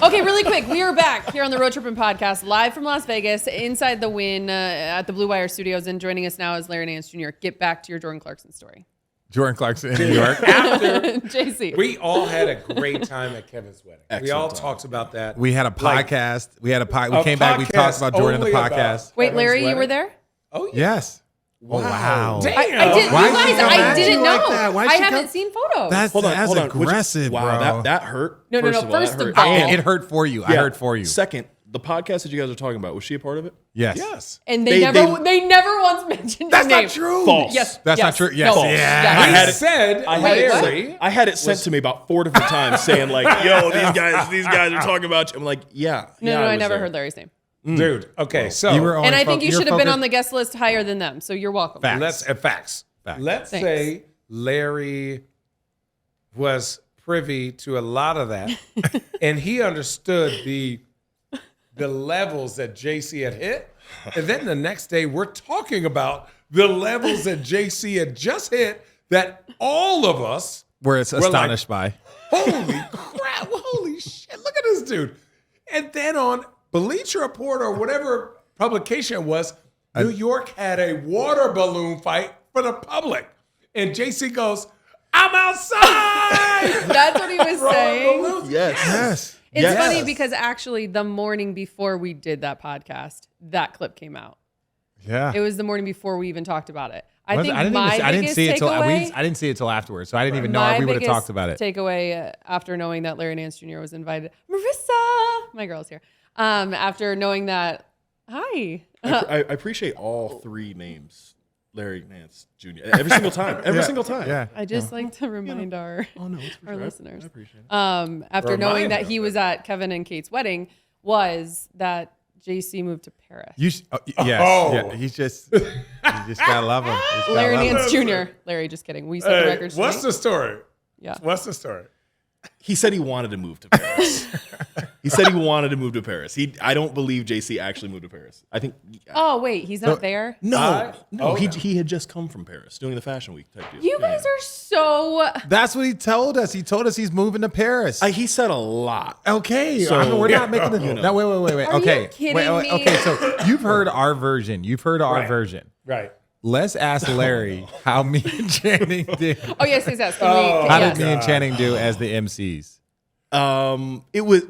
Okay, really quick. We are back here on the Road Trippin podcast, live from Las Vegas, inside the Wynn at the Blue Wire Studios. And joining us now is Larry Nance Jr. Get back to your Jordan Clarkson story. Jordan Clarkson in New York. After JC. we all had a great time at Kevin's wedding. We all talked about that. We had a podcast. We came back. We talked about Jordan in the podcast. Wait, Larry, you were there? Oh, yeah. Yes. Wow. Damn. I did. Why'd You she guys, come I at didn't you know. like that? Why'd I she haven't come- seen photos. That's Hold on. aggressive, wow, bro. that hurt. No. First First of of all, all, that hurt. It hurt for you. I Yeah. heard for you. Second, the podcast that you guys are talking about, was she a part of it? Yes. Yes. and They they never once mentioned That's your name. not true. False. Yes. That's yes, not true. Yes. No. Yeah. Yes. I had He it- said, Wait, what? Larry. I had it sent to me about 4 different times saying like, yo, these guys are talking about you. I'm like, yeah. No, I was never there. heard Larry's name. Dude, okay, so You were only And I think you should have been focused- on the guest list higher than them. So you're welcome. Facts. facts. Let's Thanks. say Larry was privy to a lot of that, and he understood the levels that JC had hit, and then the next day we're talking about the levels that JC had just hit that all of us Where it's were like, astonished by. holy crap, holy shit, look at this dude. And then on Bleacher Report or whatever publication it was, New York had a water balloon fight for the public. And JC goes, I'm outside. That's what he was saying. Balloons. Yes. It's Yes. funny because actually the morning before we did that podcast, that clip came out. Yeah. It was the morning before we even talked about it. I think I didn't see it till afterwards, so I didn't even know my we would have biggest talked about it. Takeaway after knowing that Larry Nance Jr. was invited. Marissa, my girl's here. After knowing that, hi. I appreciate all 3 names. Larry Nance Jr. Every single time. Every single time. Yeah. I just like to remind our listeners. I appreciate it. After knowing Remind that her. he was at Kevin and Kate's wedding, was that JC moved to Paris. Yes. Oh. Yeah. You just gotta love him. You just gotta Larry love him. Nance Jr. Larry, just kidding. We set the Hey, record straight. what's the story? Yeah. What's the story? He said he wanted to move to Paris. He said he wanted to move to Paris. I don't believe JC actually moved to Paris. I think Oh, wait, he's not there? no. Oh, he no. he had just come from Paris doing the fashion week type deal. You guys are so... That's what he told us. He told us he's moving to Paris. He said a lot. Okay, So- we're not making the. You know. No, wait. Are you Okay, kidding me? Okay, so you've heard our version. Right. version. Right. Let's ask Larry how me and Channing did. Oh, yes. Can we, How yes. did me and Channing do as the MCs? It was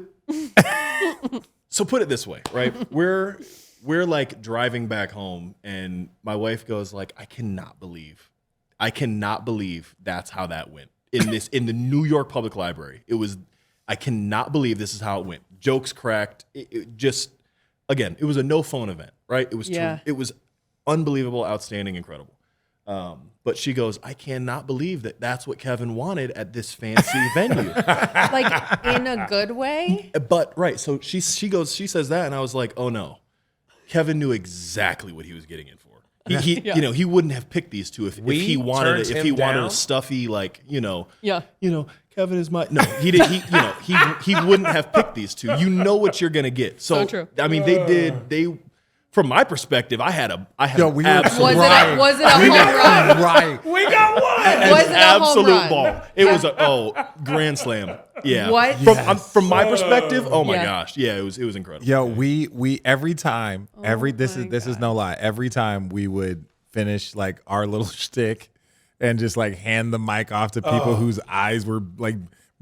so put it this way, right? We're like driving back home, and my wife goes like, I cannot believe that's how that went in the New York Public Library. I cannot believe this is how it went. Jokes cracked. It just, again, it was a no phone event, right? It was Yeah. it was unbelievable, outstanding, incredible. But she goes, I cannot believe that that's what Kevin wanted at this fancy venue. Like, in a good way? But right, so she says that, and I was like, oh no, Kevin knew exactly what he was getting in for. He Yeah. he wouldn't have picked these two if he wanted turned if he him wanted down? a stuffy Yeah. Kevin is my no. He did he wouldn't have picked these two. You know what you're gonna get. So true. I mean, they. From my perspective, I had Yo, we were absolute, Was it a home run? Right. We got one. Was it a home absolute run? ball. It was a grand slam. Yeah. What? From my perspective, oh my Yeah. gosh, yeah, it was incredible. Yo, we every time, this my is no lie. Every time we would finish like our little shtick and just like hand the mic off to people whose eyes were like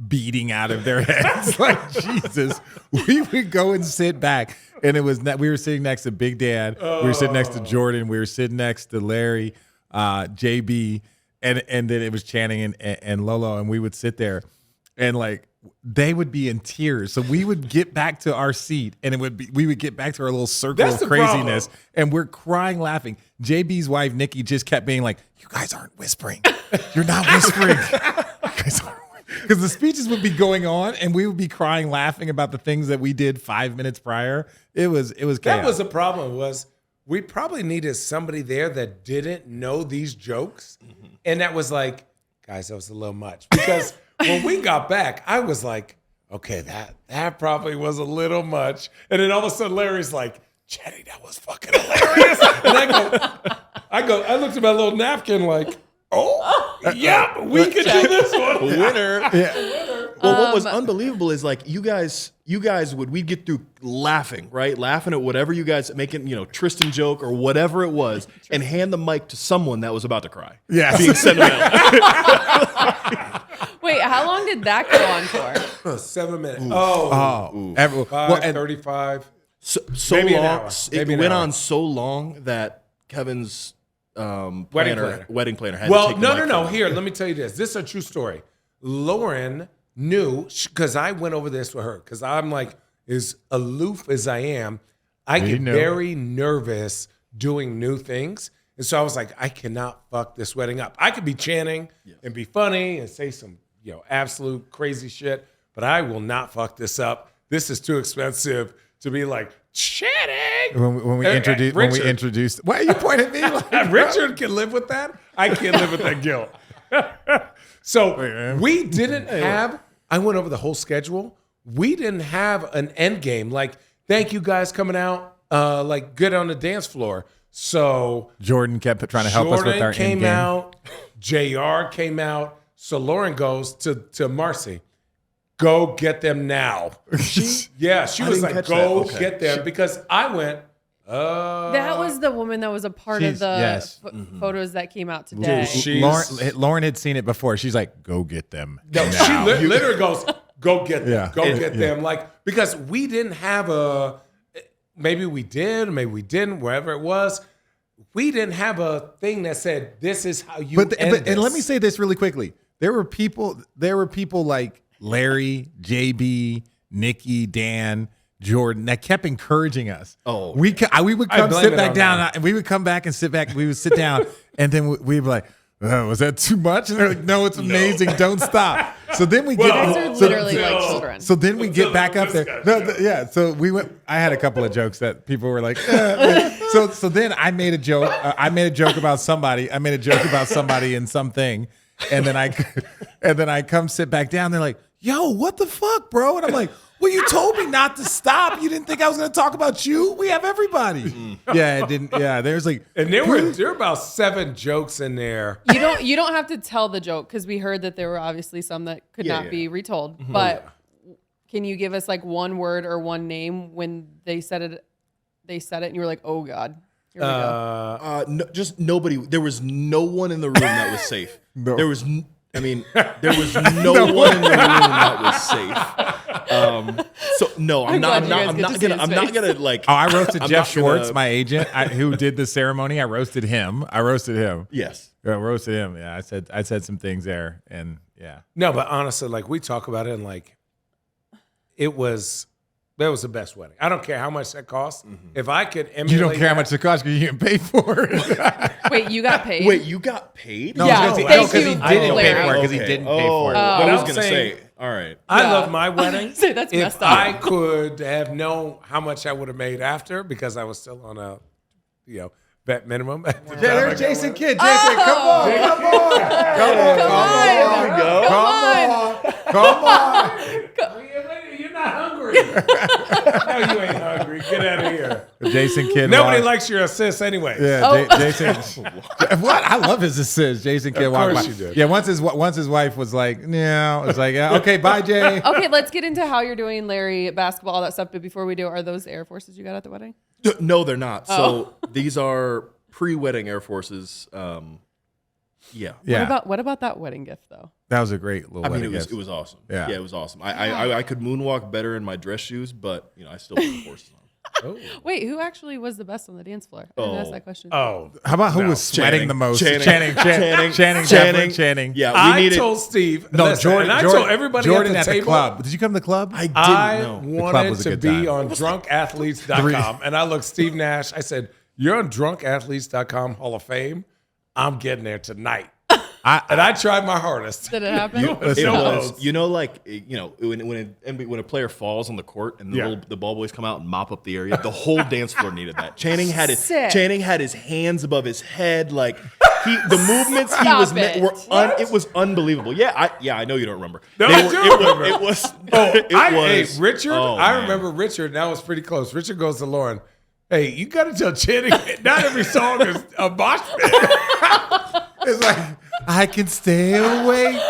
beating out of their heads. Like Jesus, we would go and sit back, and it was we were sitting next to Big Dad, we were sitting next to Jordan, we were sitting next to Larry, JB, and then it was Channing and Lolo, and we would sit there, and like they would be in tears. So we would get back to our seat, and we would get back to our little circle That's of the craziness, problem. and we're crying, laughing. JB's wife Nikki just kept being like, "You guys aren't whispering. You're not whispering. You guys aren't." Because the speeches would be going on, and we would be crying, laughing about the things that we did 5 minutes prior. It was chaos. That was the problem. Was we probably needed somebody there that didn't know these jokes, and that was like, guys, that was a little much. Because when we got back, I was like, okay, that probably was a little much. And then all of a sudden, Larry's like, Jenny, that was fucking hilarious. And I looked at my little napkin like, oh, yeah, we could do this one. Winner. Well, what was unbelievable is like you guys we'd get through laughing, right? Laughing at whatever you guys making, Tristan joke or whatever it was, and hand the mic to someone that was about to cry. Yeah. Being sentimental. Wait, how long did that go on for? 7 minutes. Oh, 35. And So Maybe an long. hour. It Maybe an went hour. on so long that Kevin's wedding planner had Well, to take the mic no. from him. Here, let me tell you this. This is a true story. Lauren knew, because I went over this with her, because I'm like, as aloof as I am, I get very nervous doing new things. And so I was like, I cannot fuck this wedding up. I could be chanting and be funny and say some, absolute crazy shit, but I will not fuck this up. This is too expensive to be like, chanting. when we introduced, why are you pointing at me? Like, Richard can live with that. I can't live with that guilt. So we didn't have, I went over the whole schedule. We didn't have an end game. Like, thank you guys coming out, like good on the dance floor. So Jordan kept trying to help us with our end came game. out, JR came out. So Lauren goes to Marcy, go get them now. She was didn't like, catch go that. Okay. get them, because I went, That was the woman that was a part of the photos that came out today. Lauren had seen it before. She's like, go get them. No, now. she literally goes, go get them. Yeah. Go get them. Like, because we didn't have maybe we did, maybe we didn't, wherever it was. We didn't have a thing that said, this is how you end this. And let me say this really quickly. There were people like Larry, JB, Nikki, Dan, Jordan that kept encouraging us. Oh, we would come blame sit it back on down, that. and we would come back and sit back. We would sit down, and then we'd be like, was that too much? And they're like, no, it's amazing. Don't stop. So then we These are literally like children. So then we get back up there. So we went. I had a couple of jokes that people were like. So then I made a joke. I made a joke about somebody. I made a joke about somebody in something, and then I come sit back down. They're like, "Yo, what the fuck, bro?" And I'm like, "Well, you told me not to stop. You didn't think I was going to talk about you. We have everybody." Yeah, it didn't. Yeah, there's like, And there were about 7 jokes in there. You don't have to tell the joke, because we heard that there were obviously some that could not be retold. But can you give us like one word or one name when they said it? They said it, and you were like, "Oh God, here we go." No, just nobody. There was no one in the room that was safe. No. There was no one in the room that was safe. So no, I'm glad not. you guys I'm get not to see gonna. his I'm not face. gonna like. oh, I roasted I'm Jeff not gonna- Schwartz, my agent, who did the ceremony. I roasted him. Yes. Yeah, I roasted him. Yeah, I said some things there, and yeah. No, but honestly, like, we talk about it, and like, that was the best wedding. I don't care how much that cost. If I could emulate You don't care how that- much it costs because you didn't pay for it. Wait, you got paid? Wait, you got paid? No, Yeah, because thank he you, didn't pay Larry. for it. Because he Okay. didn't pay for it. I was I'm gonna saying- say. All right. I Yeah. love my wedding. Say that's If messed up. I could have known how much I would have made after, because I was still on a, vet minimum at the time. Yeah, I there's got Jason one. Kidd. Jason, come on. Come on. You're not hungry. No, you ain't hungry. Get out of here. Jason Kidd. Nobody likes your assists anyway. Yeah, Jason. What? I love his assist. Jason Kidd walked by. course you did. Yeah, once his wife was like, no, it's like, yeah, okay, bye, Jay. Okay, let's get into how you're doing, Larry, basketball, all that stuff. But before we do, are those Air Forces you got at the wedding? No, they're not. Oh. So these are pre-wedding Air Forces. Yeah. Yeah, What about that wedding gift though? that was a great little. I mean, wedding it gift. was awesome. Yeah. It was awesome. I could moonwalk better in my dress shoes, but I still put the horses on. Wait, who actually was the best on the dance floor? I didn't ask that question. Oh, How about who was sweating Channing. the most? Channing. Channing. Yeah, we I needed. told Steve. No, listen, Jordan. and I told everybody Jordan at the table. club. Did you come to the club? I didn't I know. wanted was a to good be time. on drunkathletes.com. And I looked Steve Nash. I said, "You're on drunkathletes.com Hall of Fame. I'm getting there tonight." And I tried my hardest. Did it happen? It was, when a player falls on the court and the ball boys come out and mop up the area, the whole dance floor needed that. Channing had his hands above his head, like the movements he was it was unbelievable. Yeah, I know you don't remember. No, I do remember. It was. Hey, Richard, oh, I man. remember Richard. That was pretty close. Richard goes to Lauren, "Hey, you got to tell Channing, not every song is a mosh pit." It's like, I can stay away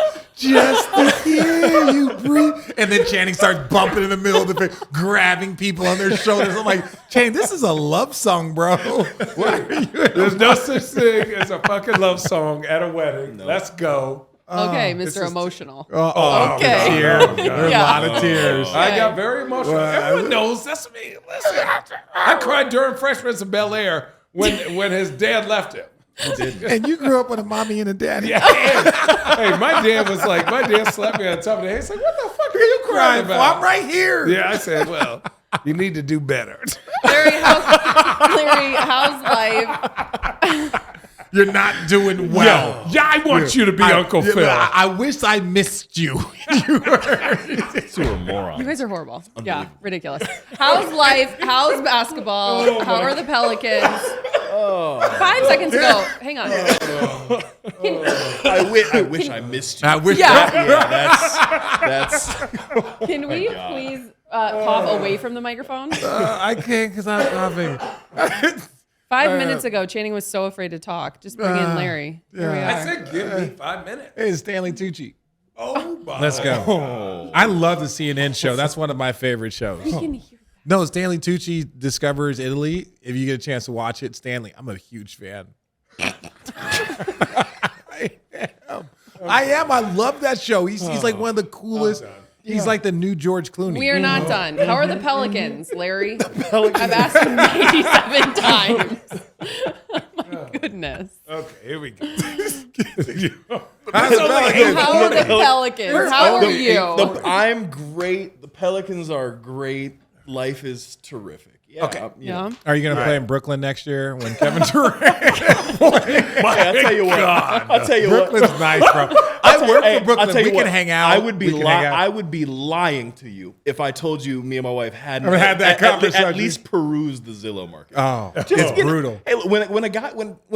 just to hear you breathe. And then Channing starts bumping in the middle of the thing, grabbing people on their shoulders. I'm like, Channing, this is a love song, bro. Why are you? There's no such thing as a fucking love song at a wedding. No. Let's go. Okay, Mr. Emotional. Okay. There are a lot of tears. I got very emotional. Everyone knows that's me. Listen, I cried during Freshman's in Bel Air when his dad left him. And you grew up with a mommy and a daddy. Yeah. Hey, my dad slapped me on top of the head. He's like, what the fuck are you crying about? I'm right here. Yeah, I said, well, you need to do better. Larry, how's life? You're not doing well. Yeah, I want you to be Uncle Phil. I wish I missed you. You You're a moron. You guys are horrible. Yeah, ridiculous. How's life? How's basketball? How are the Pelicans? 5 seconds ago. Hang on. I wish I missed you. I wish. Yeah. That's. Can we please cough away from the microphone? I can't because I'm coughing. 5 minutes ago, Channing was so afraid to talk. Just bring in Larry. Here we are. I said, give me 5 minutes. Hey, it's Stanley Tucci. Oh, my. Let's go. I love the CNN show. That's one of my favorite shows. We can hear. No, Stanley Tucci discovers Italy. If you get a chance to watch it, Stanley, I'm a huge fan. I am. I love that show. He's like one of the coolest. He's like the new George Clooney. We are not done. How are the Pelicans, Larry? I've asked him 87 times. Oh my goodness. Okay, here we go. How are the Pelicans? How are you? I'm great. The Pelicans are great. Life is terrific. Yeah. Okay. Yeah. Are you going to play in Brooklyn next year when Kevin Durant? I'll tell you what. I'll tell you what. Brooklyn's nice, bro. I work for Brooklyn. We can hang out. I would be lying to you if I told you me and my wife hadn't had that conversation. at least perused the Zillow market. Oh, it's brutal. Hey, when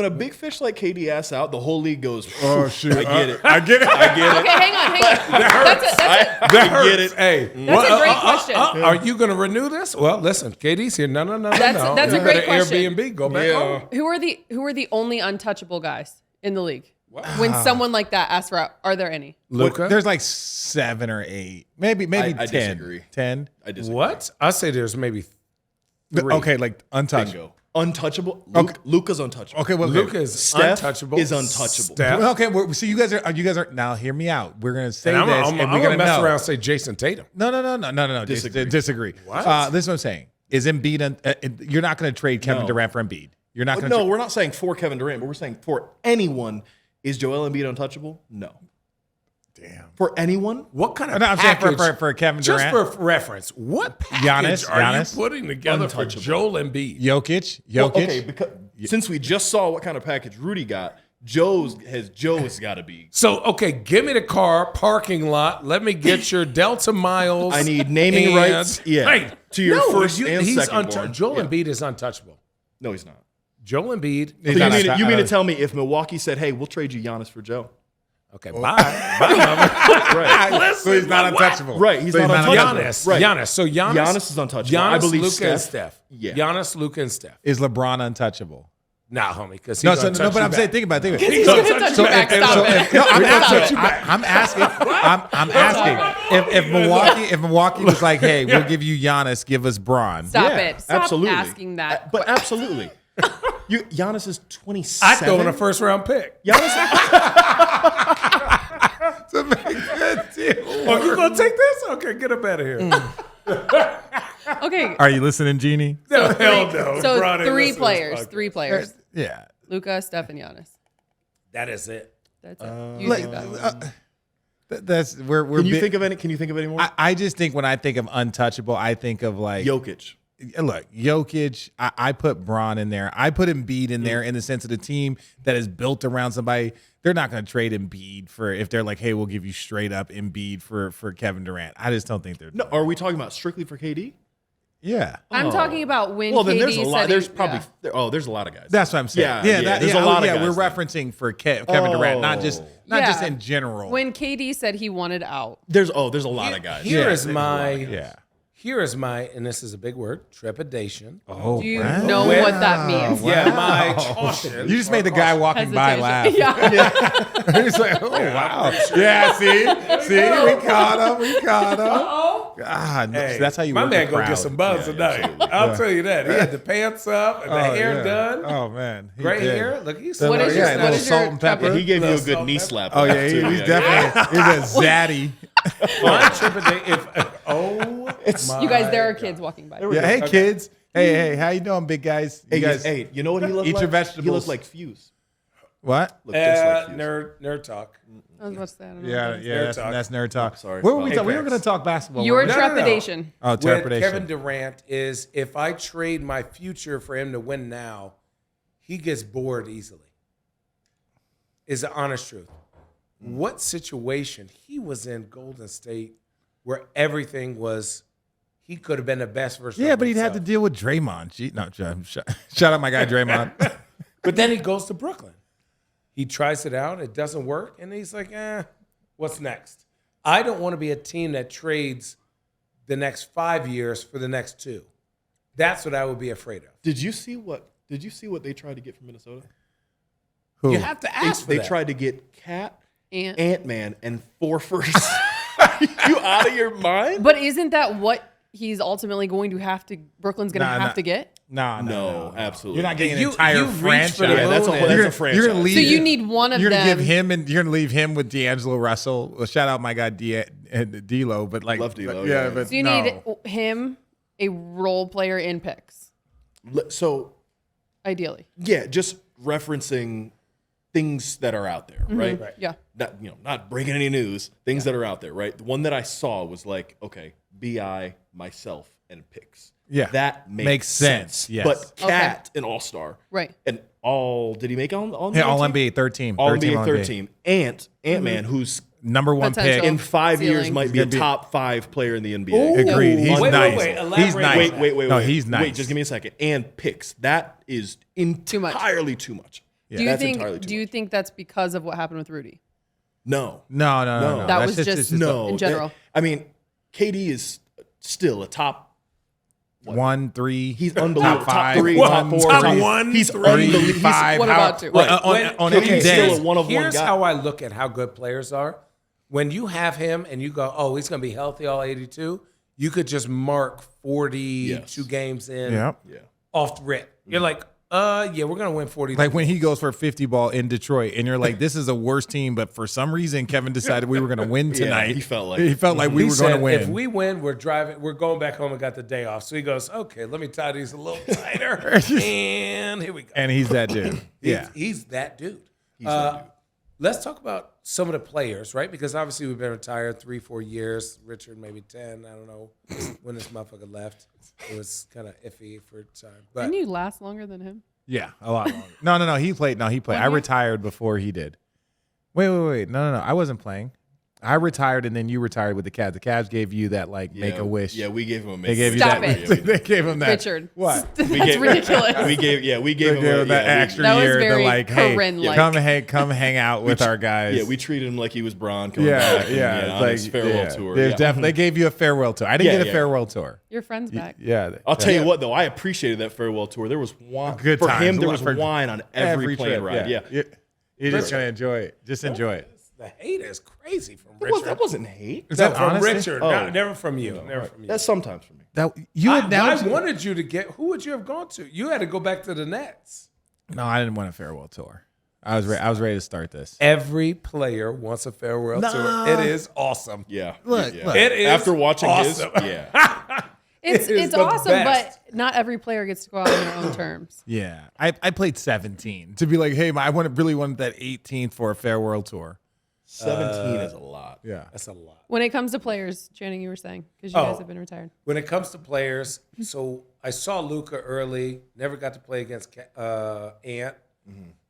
a big fish like KD asks out, the whole league goes, Oh, shoot. I get it. I get it. Okay, hang on. That hurts. Hey, That's a great question. Are you going to renew this? Well, listen, KD's here. No. That's a great question. Airbnb, go back home. Who are the only untouchable guys in the league? When someone like that asks for, are there any? Luka? There's like 7 or 8, maybe 10. I disagree. 10. I disagree. What? I say there's maybe 3. Okay, like untouchable. Bingo. Untouchable. Luka's untouchable. Okay, well, Luka's Steph untouchable. is untouchable. Steph. Okay, so you guys are now. Hear me out. We're gonna say And this, I'm and we're gonna mess know. around and say Jason Tatum. No. Disagree. What? This is what I'm saying. Is Embiid? You're not going to trade Kevin Durant for Embiid. You're not going to. No, we're not saying for Kevin Durant, but we're saying for anyone. Is Joel Embiid untouchable? No. Damn. For anyone? What kind of No, I'm package? saying for Kevin Durant. Just for reference, what package are you putting together for Joel Embiid? Jokic. Well, okay, because since we just saw what kind of package Rudy got, Joe's got to be. So, okay, give me the car, parking lot. Let me get your Delta miles. I need naming rights. Yeah. Right. To your first and he's second born. Joel Embiid is untouchable. No, he's not. Joel Embiid. So you mean to tell me if Milwaukee said, hey, we'll trade you Giannis for Joe? Okay, bye. Right. Listen, So he's not untouchable. Right, he's So not untouchable. Giannis. Right. Giannis. So Giannis is untouchable. Giannis, I believe Luka, and Steph. Yeah. Giannis, Luka, and Steph. Is LeBron untouchable? Nah, homie, because No, but I'm saying, think about it. He's going to touch you back. Stop it. No, Stop I'm asking. I'm asking. If Milwaukee was like, hey, we'll give you Giannis, give us Braun. Stop Yeah, it. Stop absolutely. asking that. But absolutely. Giannis is 27. I'd throw in a first round pick. Giannis. To make that deal. Oh, you gonna take this? Okay, get up out of here. Okay. Are you listening, Jeannie? No, hell no. So Bron ain't three listening to players. this Three podcast. players. Yeah. Luka, Steph, and Giannis. That is it. That's it. You Like, think that. that's we're. Can you think of any more? I just think when I think of untouchable, I think of like Jokic. Look, Jokic, I put Braun in there. I put Embiid in there in the sense of the team that is built around somebody. They're not going to trade Embiid for if they're like, hey, we'll give you straight up Embiid for Kevin Durant. I just don't think they're. No, are we talking about strictly for KD? Yeah. I'm talking about when Well, then KD there's a lot. said There's he- probably yeah. there's a lot of guys. That's what I'm saying. There's a lot of guys we're then. referencing for Kevin Durant, not just Yeah. in general. When KD said he wanted out. There's a lot of guys. Here is my here is my, and this is a big word, trepidation. Oh, Do you wow. know what that means? Yeah, my caution. You just made the guy walking by laugh. Yeah. He's like, oh, wow. Yeah, see? We caught him. God, Hey, that's how you my work man the gonna crowd. get some buzz tonight. I'll tell you that. He had the pants up and the hair done. Oh, man. He Gray did. hair. Look, he's What is your- yeah, what little is your salt and pepper. trepid- He gave you a Little good salt knee pepper. slap. Oh, yeah, he's definitely he's a zaddy. my trepidation. Oh, You guys, there are kids walking by. Yeah, hey, kids. Hey, how you doing, big guys? You guys, Hey, you know what he looks eat like? your He vegetables. looks like Fuse. what? Look just like Fuse. nerd talk. I was about to say, I don't know. Yeah, Nerd talk. that's nerd talk. Sorry. What were we Hey, talking? We were Max. going to talk basketball. Your weren't we? No, no, no. trepidation. Oh, With trepidation. Kevin Durant is if I trade my future for him to win now, he gets bored easily. Is the honest truth. What situation he was in Golden State where everything was, he could have been the best version Yeah, of but he'd had to himself. deal with Draymond. Shout out my guy Draymond. But then he goes to Brooklyn. He tries it out. It doesn't work. And he's like, what's next? I don't want to be a team that trades the next 5 years for the next 2. That's what I would be afraid of. Did you see what they tried to get from Minnesota? Who? You have to ask for They that. tried to get Cat, And- Ant-Man, and 4 firsts. You out of your mind? But isn't that what he's ultimately going to have to, Brooklyn's going to Nah, have nah. to get? No, absolutely. You're not getting an You entire reach franchise. for the Yeah, that's a moon whole- and- that's a franchise. You're gonna leave. So you need one of You're gonna them. give him, and you're gonna leave him with D'Angelo Russell. Well, shout out my guy D'Lo, but like, Love D'Lo, but, yeah. but So you no. need him, a role player in picks, So ideally. yeah, just referencing things that are out there, right? Right. Yeah. Not breaking any news. Things that are out there, right? The one that I saw was like, okay, Bi, myself, and picks. Yeah. that Makes sense, yes. But Cat, an all-star, Right. and did he make all? Yeah, all NBA third team. All third team, NBA third team. Ant-Man, who's Number one Potential. pick. in 5 years Ceiling. might be a He's gonna be- top 5 player in the NBA. Ooh. Agreed. He's Wait, nice. wait, He's elaborate nice. on Wait. No, he's nice. Wait, just give me a second. And picks. That is much. entirely too much. Do you That's entirely think? too Do you much. think that's because of what happened with Rudy? No. No. That That's was just- No. in general. I mean, KD is still a top. 1, 3. He's unbelievable. Top 5, top 3, one, top 4. top 1, He's 3, unbelievable. He's 5. What about 2? Well, When- on when any he's day. still a one-of-one Here's guy. how I look at how good players are. When you have him and you go, oh, he's going to be healthy all 82, you could just mark 42 games in Yep. Yeah. off the rip. You're like, yeah, we're going to win 42. Like when he goes for a 50 ball in Detroit, and you're like, this is a worse team, but for some reason, Kevin decided we were going to win tonight. he felt like- we He were going to said, win. if we win, we're going back home and got the day off. So he goes, okay, let me tie these a little tighter. And here we go. And he's that dude. Yeah. He's that dude. Let's talk about some of the players, right? Because obviously we've been retired 3-4 years. Richard, maybe 10. I don't know when this motherfucker left. It was kind of iffy for time. But Didn't you last longer than him? Yeah, a lot longer. No. He played. No, he played. I year? retired before he did. Wait. No. I wasn't playing. I retired, and then you retired with the Cavs. The Cavs gave you that make a wish. Yeah, we gave him a They gave you Stop that. it. They gave him that. Richard. What? That's gave- ridiculous. We gave They him gave him that extra That was year. very to like, hey, Corinne-like. come hang out with our guys. Yeah, we treated him like he was Braun coming back. Yeah. on his farewell tour. There's Yeah. definitely they gave you a farewell tour. I didn't Yeah, get a yeah. farewell tour. Your friend's back. Yeah. I'll tell you what, though, I appreciated that farewell tour. There was wine Good for times. him. There was For wine on every plane trip, ride. Yeah, You're just gonna enjoy it. Just enjoy it. the hate is crazy from Richard. that wasn't hate. Is No, that from honesty? Richard. Oh. Never from you. Never from you. That's sometimes for me. That you I announced. wanted you to get. Who would you have gone to? You had to go back to the Nets. No, I didn't want a farewell tour. I was ready to start this. Every player wants a farewell tour. It is awesome. Yeah, Look, yeah. look. It is After watching awesome. his, yeah, It's It is it's the awesome, best. but not every player gets to go out on their own terms. Yeah, I played 17 to be like, hey, I really wanted that 18th for a farewell tour. 17 is a lot. Yeah, That's a lot. When it comes to players, Channing, you were saying because you guys have been retired. When it comes to players, so I saw Luka early. Never got to play against Ant.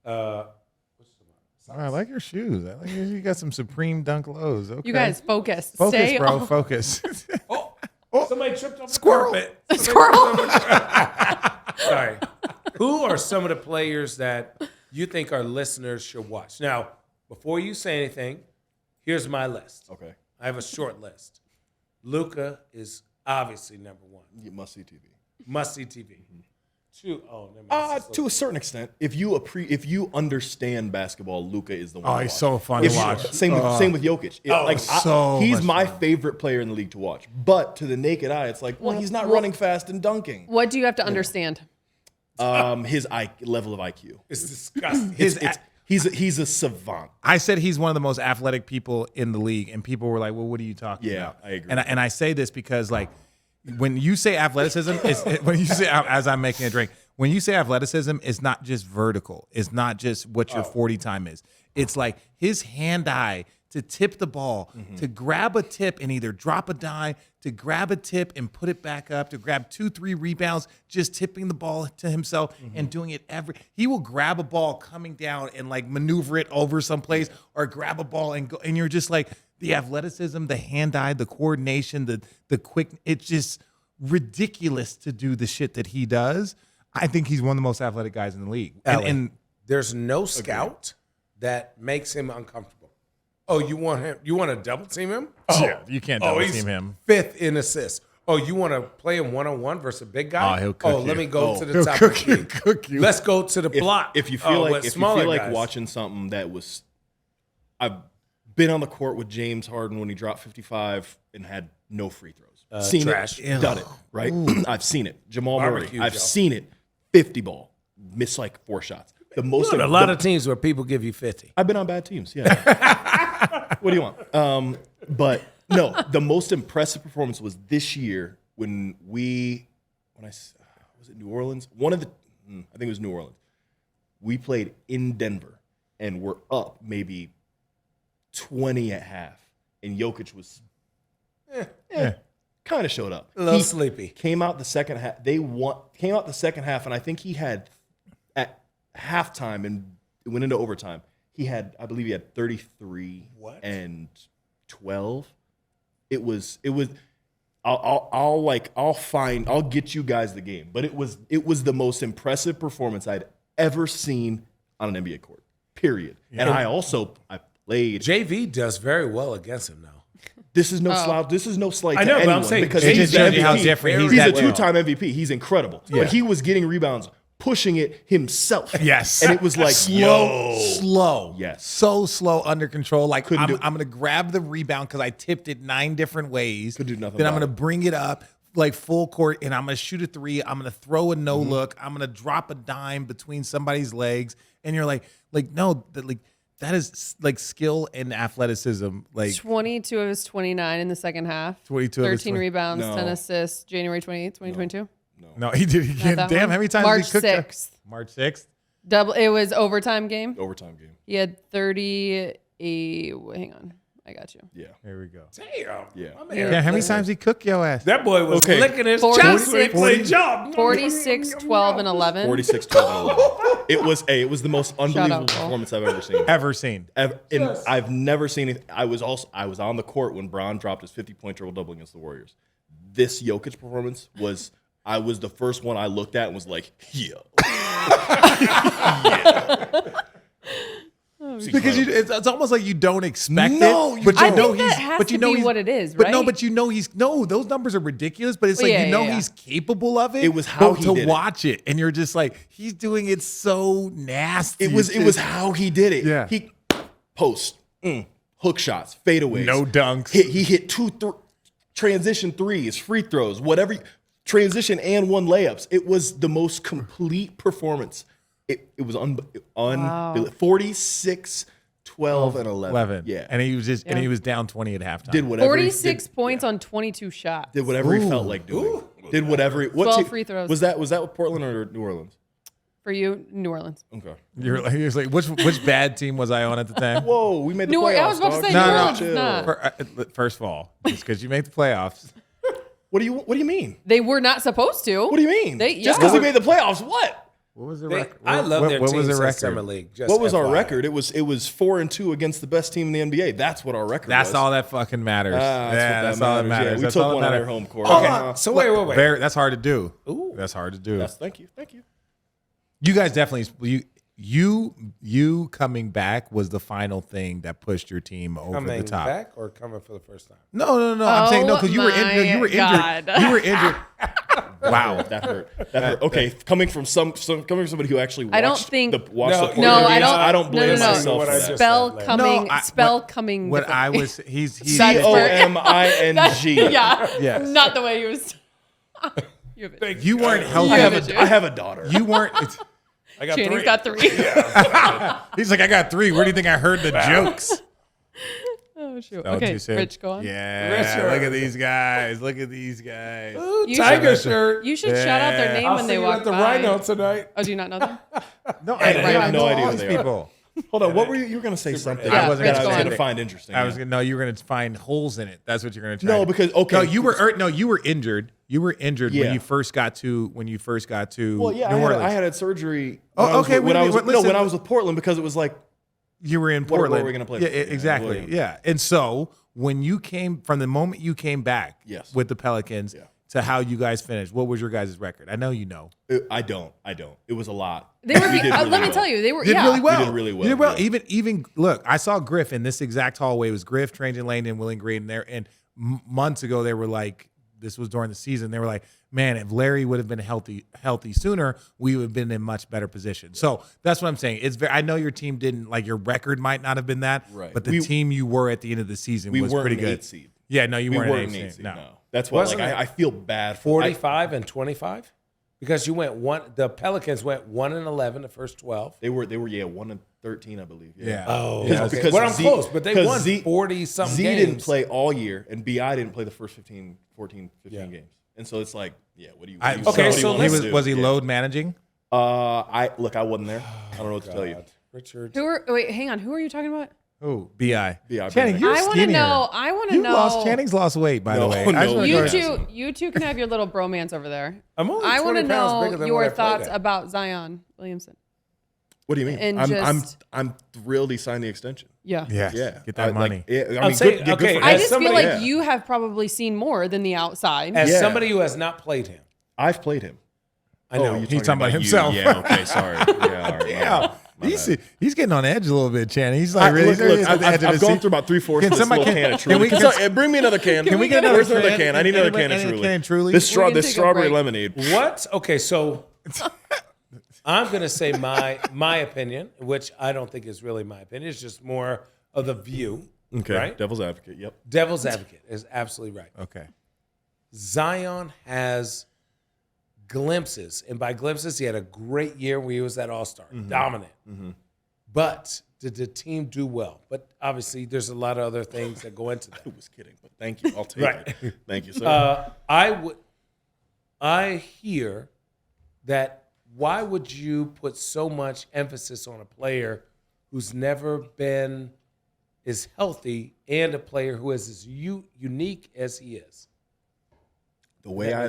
I like your shoes. I like you got some Supreme Dunk lows. Okay, You guys focus. focus, Stay bro, on- focus. Somebody tripped over Squirrel. the carpet. Squirrel. Sorry. Who are some of the players that you think our listeners should watch? Now, before you say anything, here's my list. Okay. I have a short list. Luka is obviously number one. You must see TV. Must see TV. Two, To a certain extent, if you understand basketball, Luka is the one. Oh, to he's watch. so fun to watch. Same with Jokic. He's much my fun. favorite player in the league to watch. But to the naked eye, it's like, well, he's not running fast and dunking. What do you have to understand? His level of IQ. It's disgusting. He's a savant. I said he's one of the most athletic people in the league, and people were like, "Well, what are you talking about?" I agree. And I say this because, like, when you say athleticism, when you say, as I'm making a drink, when you say athleticism, it's not just vertical. It's not just what your 40 time is. It's like his hand-eye to tip the ball, to grab a tip and either drop a dime, to grab a tip and put it back up, to grab 2-3 rebounds, just tipping the ball to himself and doing it he will grab a ball coming down and like maneuver it over someplace or grab a ball and go, and you're just like, the athleticism, the hand-eye, the coordination, the quick, it's just ridiculous to do the shit that he does. I think he's one of the most athletic guys in the league. And there's no scout that makes him uncomfortable. Oh, you want him? You want to double team him? yeah, you can't double he's team him. 5th in assists. Oh, you want to play him 1-on-1 versus a big guy? Oh, he'll cook you. Let me go to the He'll top cook of the you, key. cook you. Let's go to the block. If you feel like guys. watching something that was, I've been on the court with James Harden when he dropped 55 and had no free throws. Seen trash. it, done it, right? I've seen it. Jamal Barbecue, Murray, I've Joe. seen it. 50 ball, missed like 4 shots. The most a lot of teams where people give you 50. I've been on bad teams, yeah. What do you want? But no, the most impressive performance was this year when was it New Orleans? I think it was New Orleans. We played in Denver and we're up maybe 20 at half, and Jokic was kind of showed up. A little sleepy. Came out the second half. Came out the second half, and I think he had at halftime and it went into overtime. I believe he had 33 and 12. It was. I'll get you guys the game, but it was the most impressive performance I'd ever seen on an NBA court. Period. Yeah. And I played. JV does very well against him now. This is no slight. This is no slight. I know, to but anyone I'm saying because it he's just shows you how MVP. different He's he's a that two-time MVP. He's incredible. But he was getting rebounds, pushing it himself. Yes. And it was like slow. Yes. So slow, under control. Like, Couldn't do it. I'm going to grab the rebound because I tipped it 9 different ways. Could do nothing Then I'm about going to bring it up like full court and I'm going to shoot a 3. I'm going to throw a no look. I'm going to drop a dime between somebody's legs. And you're like no, that is like skill and athleticism. Like 22 of his 29 in the second half. 22 of his 13 rebounds, No. 10 assists, January 28th, 2022. no, he did. He Not that damn, one? how many times March did he cook 6th. March 6th. It was overtime game. overtime game. He had 38. Hang on. I got you. Yeah. Here we go. Damn. Yeah. My man. Yeah, how many times he cook your ass? That boy was Okay. licking his 46. chops when he played jump. 46, 12, and 11. 46, 12, and 11. It was the most unbelievable Cole. performance I've ever seen. Ever seen? And I've never seen it. I was on the court when Bron dropped his 50-point triple-double against the Warriors. This Jokic performance I was the first one I looked at and was like, yeah. Because it's almost like you don't expect No, it, but I you know think that he's, has but you to know be he's what it is, But right? no, but you know those numbers are ridiculous. But it's Well, like yeah, yeah. he's capable of it. It was how but he to did it. watch it, and you're just like he's doing it so nasty. It was how he did it. Yeah. He post, hook shots, fadeaways. No dunks. He hit 2 transition threes, free throws, whatever. Transition and 1 layups. It was the most complete performance. It was unbelievable. 46, 12, and 11. Yeah. and he was down 20 at halftime. Did whatever. 46 points on 22 shots. Did whatever he felt like doing. Did whatever. 12 free throws. Was that with Portland or New Orleans? For you, New Orleans. Okay. You're like which bad team was I on at the time? Whoa, we made the playoffs. I was about to dog. say No, New no. Orleans is not. First of all, just because you make the playoffs. What do you mean? They were not supposed to. What do you mean? They- Just yeah. because we made the playoffs, what? What was the They- record? I love their what teams was the at record? Summer League. Just What was our FYI. record? It was 4-2 against the best team in the NBA. That's what our record That's was. all that fucking matters. That's all that Yeah, matters. we That's took all that one on matters. their home court. Okay, so wait. That's hard to do. Ooh. That's hard to do. Thank you. You guys definitely you coming back was the final thing that pushed your team over Coming the top. back or coming for the first time? No. I'm saying no because you were injured. You were injured. Wow, that hurt. Okay, coming from somebody who actually watched I don't think. the Portland No, games, I don't. I don't blame no. myself What for I that. just Spell said, Larry. coming. No, spell coming. What I differently. was he's COMING. Yeah. Yes. Not the way he was. You have it. you weren't healthy. I have a daughter. You weren't. I got Channing's 3. got 3. He's like, I got 3. Where do you think I heard the jokes? Oh shoot. That what Okay, you said? Rich, go on. Yeah. Look at these guys. Look at these guys. Ooh, You Tiger should- shirt. You should shout out their name I'll when see they you walk at the by. Rhino tonight. Oh, do you not know them? No, I have no idea all who these they are. people. Hold on, what were you were going to say something Yeah, I wasn't Rich, that I go was on. going to find interesting. I was yeah. gonna. No, you were gonna find holes in it. That's what you're gonna try. No, because okay, No, you were injured. You were injured Yeah. when you first got to Well, yeah, New Orleans. I had surgery. Oh, okay, When I was listen. when I was with Portland because it was like You were in What Portland. were we gonna play Yeah, for? Yeah, exactly. Williams. Yeah, and so when you came from the moment you came back, Yes. with the Pelicans, Yeah. to how you guys finished, what was your guys' record? I know you know. I don't. It was a lot. They were. We did really Let me well. tell you, they were. Did Yeah. really well. We did really well, You did well. yeah. Even look, I saw Griff in this exact hallway. It was Griff, Trajan Lane, and Willing Green there. And months ago, they were like, this was during the season. They were like, man, if Larry would have been healthy sooner, we would have been in much better position. So that's what I'm saying. I know your team didn't like your record might not have been that, Right. but the team you were at the end of the season We was weren't pretty an good. 8 seed. Yeah, no, you We weren't weren't an an 8 8 seed. seed. No. No. That's why Wasn't I feel bad for 45 and 25? Because you went one. The Pelicans went 1-11 the first 12. They were 1-13, I believe. Yeah. Oh, Yeah, okay. because Well, I'm Z- close, but they because won Z- 40-something Z games. didn't play all year, and BI didn't play the first 15 Yeah. games. And so it's like, yeah, what do you Okay, what do you so want he me was to do? was he Yeah. load managing? I wasn't there. I don't know what to tell you. Richard. Wait, hang on. Who are you talking about? Oh, Bi. B.I. Channing, Bennett. you're I want to skinnier. know. I want to know. Channing's lost weight, by the No, way. I no, just wanna You go- Yes. you two can have your little bromance over there. I'm only I want to 20 pounds bigger know than your what I played thoughts at. about Zion Williamson. What do you mean? And I'm thrilled he signed the extension. Yeah. Yes, Yeah, get that money. I'm saying, good okay, for I him. As just somebody- feel like yeah. you have probably seen more than the outside. As Yeah. somebody who has not played him, I've played him. I know. you're He's talking about himself. You. Yeah. Okay. Sorry. Yeah. All right. Yeah, My bad. he's getting on edge a little bit, Channing. He's like really. Look, at the edge of I've his gone seat. through about 3/4 Can of this somebody- little can- can of can we Truly. get- Bring me another can. Can we get Where's another another can? I need another can of Can Truly. of Truly? This We can take a strawberry break. lemonade. What? Okay, so I'm going to say my opinion, which I don't think is really my opinion. It's just more of the view. Okay. Right? Devil's advocate. Yep. Devil's advocate is absolutely right. Okay. Zion has glimpses, and by glimpses, he had a great year where he was that All-Star, dominant. But did the team do well? But obviously, there's a lot of other things that go into that. I was kidding, but thank you. I'll take Right. it. Thank you, sir. I hear that. Why would you put so much emphasis on a player who's never been as healthy and a player who is as unique as he is? the way I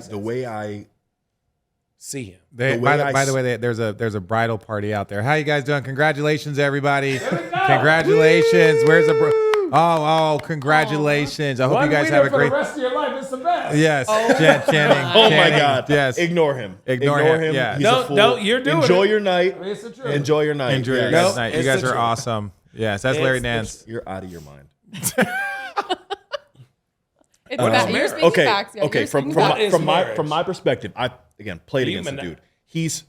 See him. The way I By the way, there's a bridal party out there. How you guys doing? Congratulations, everybody! Congratulations. Where's the? Oh, congratulations! I hope you guys have a great. For the rest of your life, it's the best. Yes, Channing. Oh my Channing, God! Yes. Ignore him. Ignore him, yeah. He's No, a fool. no, you're doing Enjoy it. your night. It's the truth. Enjoy your night. Enjoy your Yes. guys' Nope, night. You it's guys the are truth. awesome. Yes, that's It's Larry the Nance. You're out of your mind. It's What fact. is You're marriage? speaking Okay. facts. Yeah, Okay. you're From speaking from facts. What is from marriage? from my perspective, I again played against the dude. He's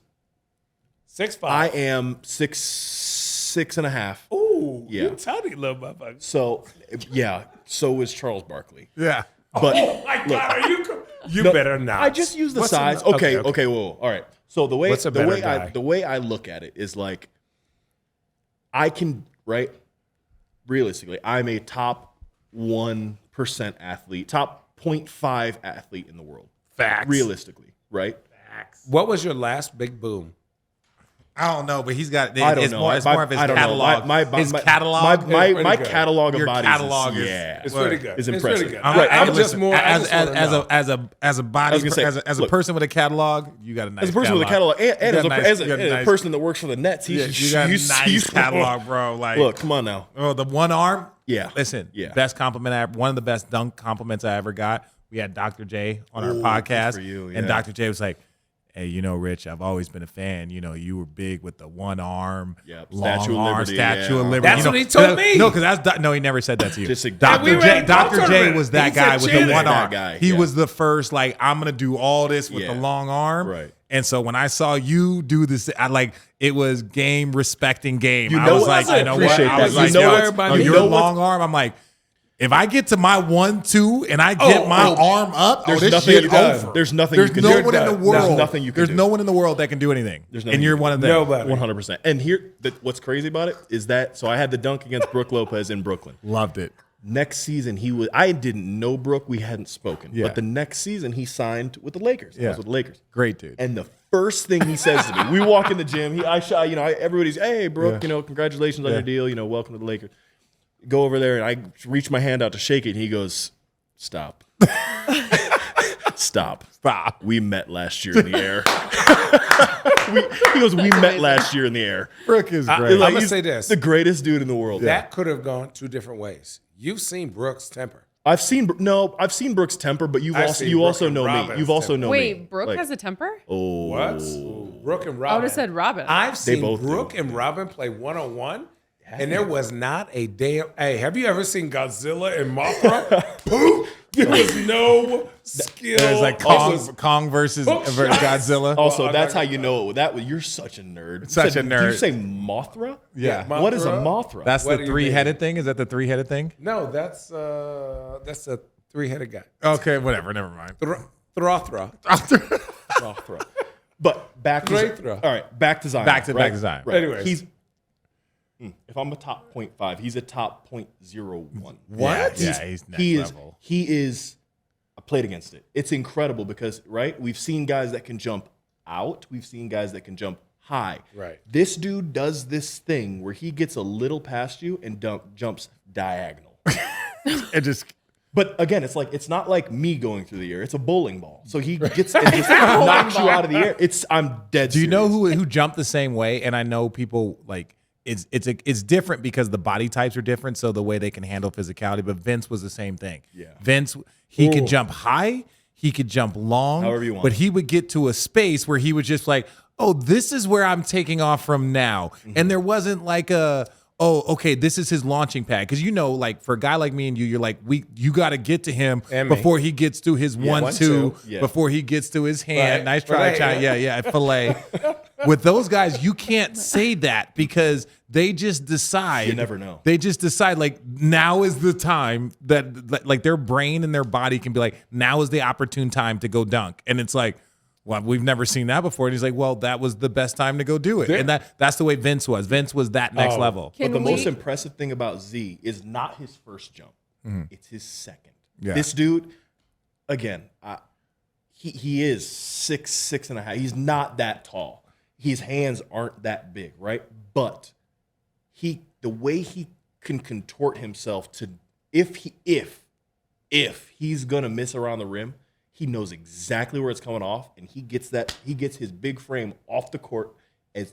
6'5". I am 6'6.5". Ooh, Yeah. you tiny little motherfucker. So yeah. So is Charles Barkley. Yeah. But Oh my God, are you? You No, better not. I just use the What's size. a- Okay. Whoa. All right. So the way What's a the better way guy? the way I look at it is like I can realistically I'm a top 1% athlete, top 0.5 athlete in the world. Facts. Realistically, right? What was your last big boom? I don't know, but he's got. I don't it's know. More, it's more of his I don't know. catalog. His catalog. My is pretty good. catalog of Your bodies. catalog is- yeah. It's Word. pretty good. Is It's impressive. pretty good. Right, I'm listen, just more as wanna know. a body I was gonna say, as a look, person with a catalog, you got a nice as a person with a catalog, and You as got a, nice- as you got a nice- person that works for the Nets, Yeah, you got a nice catalog, bro. Like, Look, come on now. oh, the one arm. Yeah. Listen, Yeah. best compliment. One of the best dunk compliments I ever got. We had Dr. J on our Ooh, podcast, good for you, and yeah. Dr. J was like, hey, you know, Rich, I've always been a fan. You know, you were big with the one arm, Yep. long Statue of arm, Liberty, Statue yeah. of Liberty. That's You know, what he told me. No, because no, he never said that to you. Just a- Dr. we were J, at Dr. golf J tournament. was that He guy said with cheating. the one That arm. guy, He yeah. was the first, like, I'm gonna do all this with Yeah. the long arm. Right. And so when I saw you do this, it was game respecting game. You I know was what? like, I you know what? appreciate I that. was You like, know yo, what's- everybody- oh, you you're know what's- long arm. I'm like, if I get to my 1-2 and I get my arm up, There's this nothing shit you can do. over. There's nothing There's you can no do. one in the There's world. nothing you can There's do. no one in the world that can do anything. There's nothing And you you're can one of them. Nobody. 100%. And here, what's crazy about it is that, so I had the dunk against Brooke Lopez in Brooklyn. Loved it. Next season, I didn't know Brooke. We hadn't spoken. Yeah. But the next season, he signed with the Lakers. I Yeah. was with the Lakers. Great dude. And the first thing he says to me, we walk in the gym. Everybody's, hey, Brooke, Yeah. congratulations on Yeah. your deal. Welcome to the Lakers. Go over there, and I reach my hand out to shake it, and he goes, stop. Stop. Stop. We met last year in the air. He goes, we met last year in the air. Brooke is I'm great. gonna He's say this. the greatest dude in the world. That could have gone two different ways. You've seen Brooks' temper. I've seen Brooks' temper, but I've seen you Brooke also and know me. Robin's You've also temper. known me. Wait, Brooke Like, has a temper? oh, What? Brooke and Robin. I would have said Robin. I've seen both do. Brooke and Robin play one-on-one, and there was not a damn. Hey, have you ever seen Godzilla and Mothra? Poof! There was no skill. There's like Kong versus Godzilla. Also, Well, that's I'm how you know you're such a nerd. Such a Did nerd. you say Mothra? Yeah. What is a Mothra? Mothra? That's What the do you three-headed thing? Is that the three-headed thing? No, that's a three-headed guy. Okay, whatever. Never mind. Throthra. Mothra. But back to Thra. all right, back to Zion. Back to right? Zion. Right. Anyways. He's if I'm a top 0.5, he's a top 0.01. What? Yeah, he's next level. He is. I played against it. It's incredible because we've seen guys that can jump out. We've seen guys that can jump high. Right. This dude does this thing where he gets a little past you and jumps diagonal. It just But again, it's not like me going through the air. It's a bowling ball. So he gets it just knocks you out of the air. I'm dead. Do you know serious. who jumped the same way? And I know people like it's different because the body types are different, so the way they can handle physicality. But Vince was the same thing. Yeah. Vince, he could jump high, he could jump long, However you want. but he would get to a space where he was just like, "Oh, this is where I'm taking off from now," and there wasn't like a. Oh, okay. This is his launching pad because like for a guy like me and you're like you got to get to him And me. before he gets to his 1-2, 1-2. Yeah. before he gets to his hand. Right. Nice try, Fillet. yeah, fillet. With those guys, you can't say that because they just decide. You never know. They just decide like now is the time that like their brain and their body can be like now is the opportune time to go dunk, and it's like. Well, we've never seen that before. And he's like, well, that was the best time to go do it. And that's the way Vince was. Vince was that next level. But the Can most we- impressive thing about Z is not his first jump; it's his second. Yeah. This dude, again, he is 6'6.5". He's not that tall. His hands aren't that big, right? But the way he can contort himself to if he's gonna miss around the rim, he knows exactly where it's coming off, and he gets his big frame off the court as.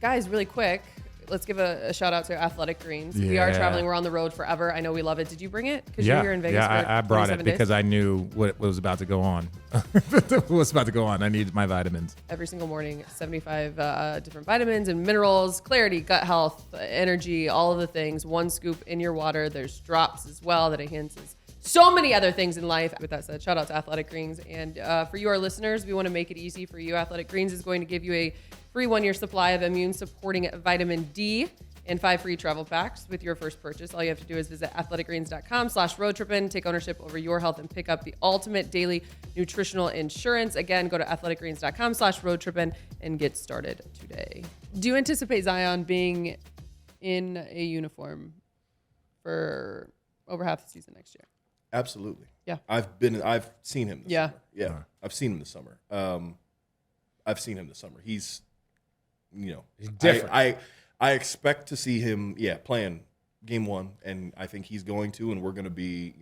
Guys, really quick, let's give a shout out to Athletic Greens. We are Yeah. traveling. We're on the road forever. I know we love it. Did you bring it? Because you're here in Vegas. Yeah, for I brought it 27 days. because I knew what was about to go on. What was about to go on. I needed my vitamins. Every single morning, 75 different vitamins and minerals, clarity, gut health, energy, all of the things. One scoop in your water. There's drops as well that enhances so many other things in life. With that said, shout out to Athletic Greens. And for you, our listeners, we want to make it easy for you. Athletic Greens is going to give you a free 1-year supply of immune-supporting vitamin D and 5 free travel packs with your first purchase. All you have to do is visit athleticgreens.com/roadtrippin, take ownership over your health, and pick up the ultimate daily nutritional insurance. Again, go to athleticgreens.com/roadtrippin and get started today. Do you anticipate Zion being in a uniform for over half the season next year? Absolutely. Yeah. I've seen him this Yeah. summer. Yeah. I've seen him this summer. He's He's different. I expect to see him, playing game 1, and I think he's going to, and we're going to be,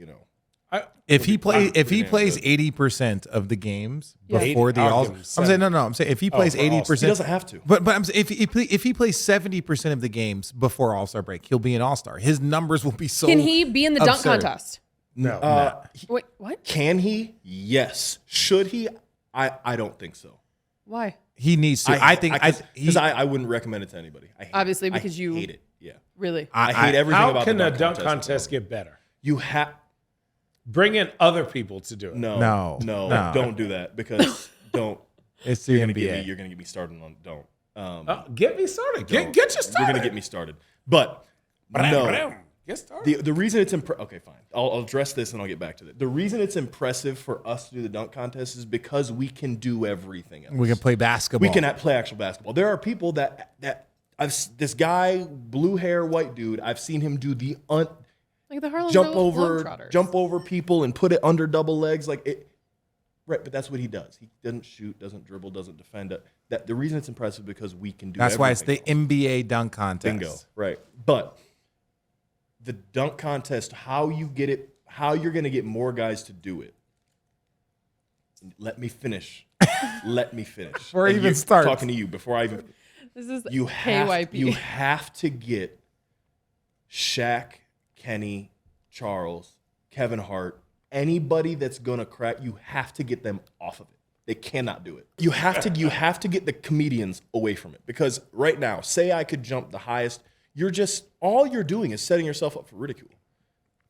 If he plays, pretty damn 80% of the games Yeah. before the I'll All, give him I'm saying I'm saying if he plays for All-Star. 80%, he doesn't have to. But I'm saying if he plays 70% of the games before All-Star break, he'll be an All-Star. His numbers will be so. Can he be in the dunk absurd. contest? No. Wait, what? Can he? Yes. Should he? I don't think so. Why? He needs to. I wouldn't recommend it to anybody. I hate Obviously, it. because you hate it. Yeah. Really? I hate everything How about can the a dunk contest get better? You have Bring in other people to do it. No. Don't do that because don't. It's the NBA. You're gonna get me started on don't. Get me started. Get you started. You're gonna get me started. But no. Get started. The reason it's okay, fine. I'll address this and I'll get back to it. The reason it's impressive for us to do the dunk contest is because we can do everything else. We can play basketball. We can play actual basketball. There are people that this guy, blue hair, white dude. I've seen him do the Like the Harlem jump Globetrotters. over people and put it under double legs like it. Right, but that's what he does. He doesn't shoot, doesn't dribble, doesn't defend. The reason it's impressive because we can do. That's why it's the else. NBA dunk contest. Bingo. Right, but the dunk contest, how you get it, how you're going to get more guys to do it. Let me finish. Let me finish. Before I even start talking to you, before I even. This is You KYP. have to get Shaq, Kenny, Charles, Kevin Hart, anybody that's gonna crack. You have to get them off of it. They cannot do it. You have to get the comedians away from it because right now, say I could jump the highest. All you're doing is setting yourself up for ridicule.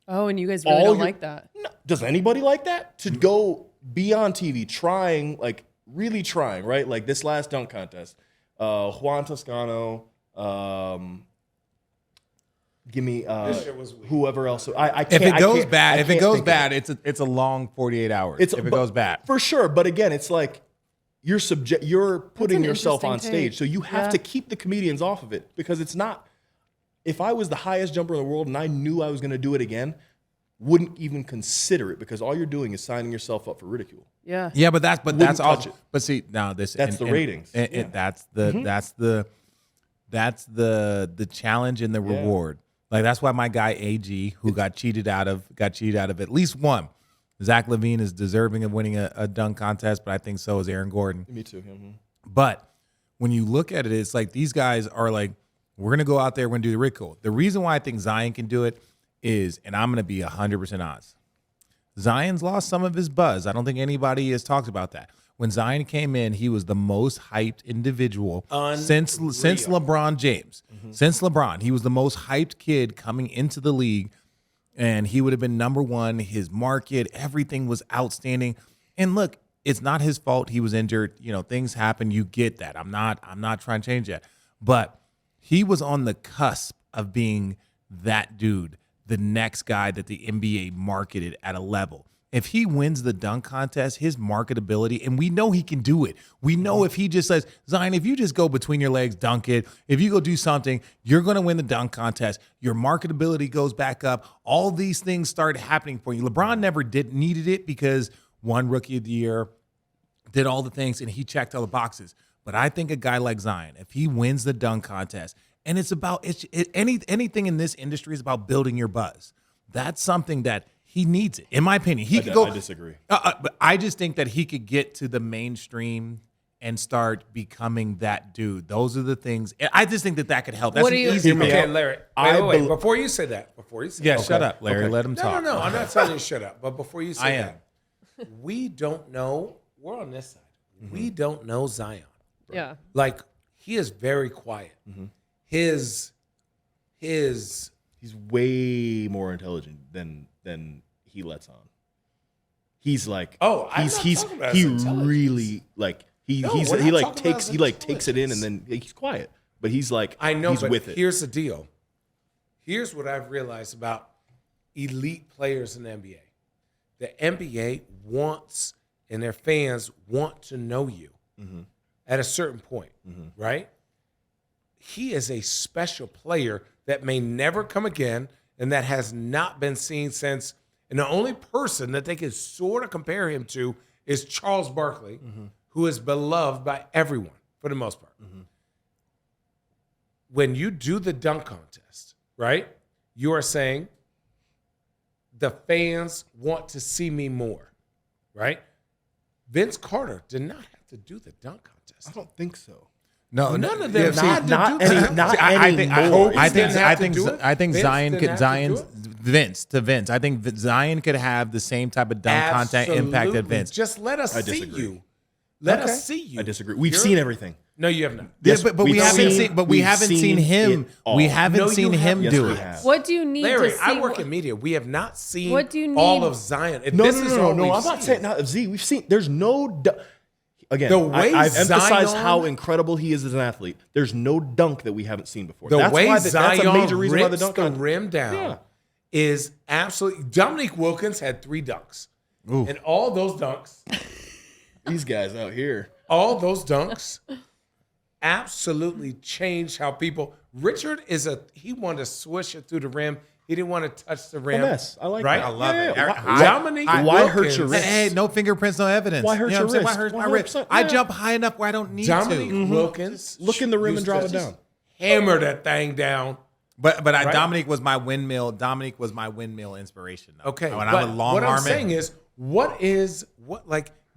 Oh, and you guys really don't like that. No, does anybody like that? To go be on TV trying, like really trying, right? Like this last dunk contest, Juan Toscano, give me whoever else. I can't. If it goes bad, it's a long 48 hours. If it goes bad, for sure. But again, it's like you're putting yourself on interesting stage, take. so you have to keep the comedians off of it because it's not. If I was the highest jumper in the world and I knew I was going to do it again, wouldn't even consider it because all you're doing is signing yourself up for ridicule. Yeah. Yeah, but that's all. touch it. But see, now that's the ratings. That's the challenge and the reward. Like that's why my guy AG, who got cheated out of at least one. Zach LaVine is deserving of winning a dunk contest, but I think so is Aaron Gordon. Me too. Mm-hmm. But when you look at it, it's like these guys are like, we're gonna go out there and do the ridicule. The reason why I think Zion can do it is, and I'm gonna be 100% honest, Zion's lost some of his buzz. I don't think anybody has talked about that. When Zion came in, he was the most hyped individual since LeBron James. Mm-hmm. Since LeBron, he was the most hyped kid coming into the league, and he would have been number one. His market, everything was outstanding. And look, it's not his fault. He was injured. You know, things happen. You get that. I'm not trying to change that. But he was on the cusp of being that dude, the next guy that the NBA marketed at a level. If he wins the dunk contest, his marketability, and we know he can do it. We know if he just says, Zion, if you just go between your legs, dunk it, if you go do something, you're going to win the dunk contest. Your marketability goes back up. All these things started happening for you. LeBron never needed it because won Rookie of the Year, did all the things, and he checked all the boxes. But I think a guy like Zion, if he wins the dunk contest, and it's about anything in this industry is about building your buzz. That's something that he needs it, in my opinion. I disagree. But I just think that he could get to the mainstream and start becoming that dude. Those are the things. I just think that could help. That's What do you- easy. Okay, Larry. Wait. Before you say that. Shut up, Larry. Let him talk. No. I'm not telling you to shut up. But before you say I that, we don't know. We're on this side. Mm-hmm. We don't know Zion. Yeah. Like, he is very quiet. Mm-hmm. He's way more intelligent than he lets on. He's like, he really like he takes it in and then he's quiet, but he's like, I know, he's but with it. Here's the deal. Here's what I've realized about elite players in the NBA. The NBA wants, and their fans want to know you at a certain point, right? He is a special player that may never come again and that has not been seen since. And the only person that they can sort of compare him to is Charles Barkley, who is beloved by everyone for the most part. When you do the dunk contest, right, you are saying the fans want to see me more, right? Vince Carter did not have to do the dunk contest. I don't think so. No, None of them yeah, had to do that. Not I anymore. think Zion could Vince. I think Zion could have the same type of dunk content impact that Vince. Just let us see disagree. you. Let us see you. I disagree. We've seen everything. No, you have not. Yes, but we haven't seen. But we haven't seen him. We haven't seen him do it. What do you need Larry, to see? I work in media. We have not seen What do you all need? of Zion. If No, this is all no. we've I'm not seen- saying not Z. We've seen. There's no. Again, The way I've emphasized Zion- how incredible he is as an athlete. There's no dunk that we haven't seen before. The That's way why Zion that's a major reason why the rips dunk the contest. rim down is absolutely. Dominique Wilkins had 3 dunks, and all those dunks, These guys out here. all those dunks, absolutely changed how people. Richard he wanted to swish it through the rim. He didn't want to touch the rim. Finesse. I like right? that. I love it. Dominique Why hurt Wilkins, your wrist? Hey, no fingerprints, no evidence. Why hurt You know your what I'm saying? wrist? Why hurt my 100%, wrist? I yeah. jump high enough where I don't need Dominique to. Wilkins, Look in the rim and used drop to it down. just Hammer that thing down. But Right? Dominique was my windmill. Dominique was my windmill inspiration. Though. Okay, when but I'm a long what I'm arm saying is,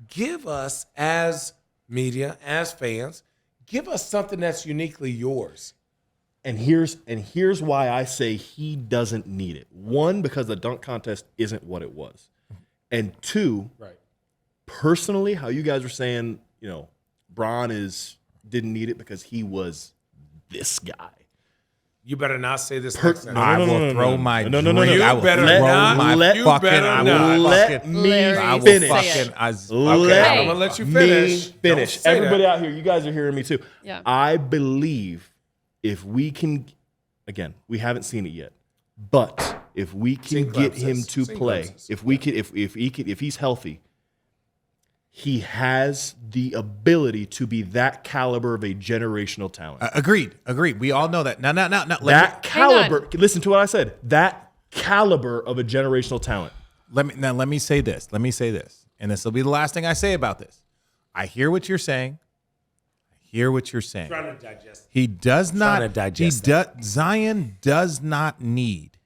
give us as media, as fans, give us something that's uniquely yours. And here's why I say he doesn't need it. 1, because the dunk contest isn't what it was. And 2, Right. personally, how you guys were saying, Bron didn't need it because he was this guy. You better not say this next time. I will throw my no. drink. You I will better throw not. my You fucking. better I not. will Let fucking. me I will finish. fucking. Okay, I'm gonna let you finish. Finish. Don't say Everybody that. out here, you guys are hearing me too. Yeah. I believe if we can, again, we haven't seen it yet, but if we can Seen get glimpses. him to Seen play, glimpses. if he's healthy, he has the ability to be that caliber of a generational talent. Agreed. We all know that. No. That caliber. Listen to what I said. That caliber of a generational talent. Let me say this. And this will be the last thing I say about this. I hear what you're saying. Trying to digest. He does not. to digest Zion does not need.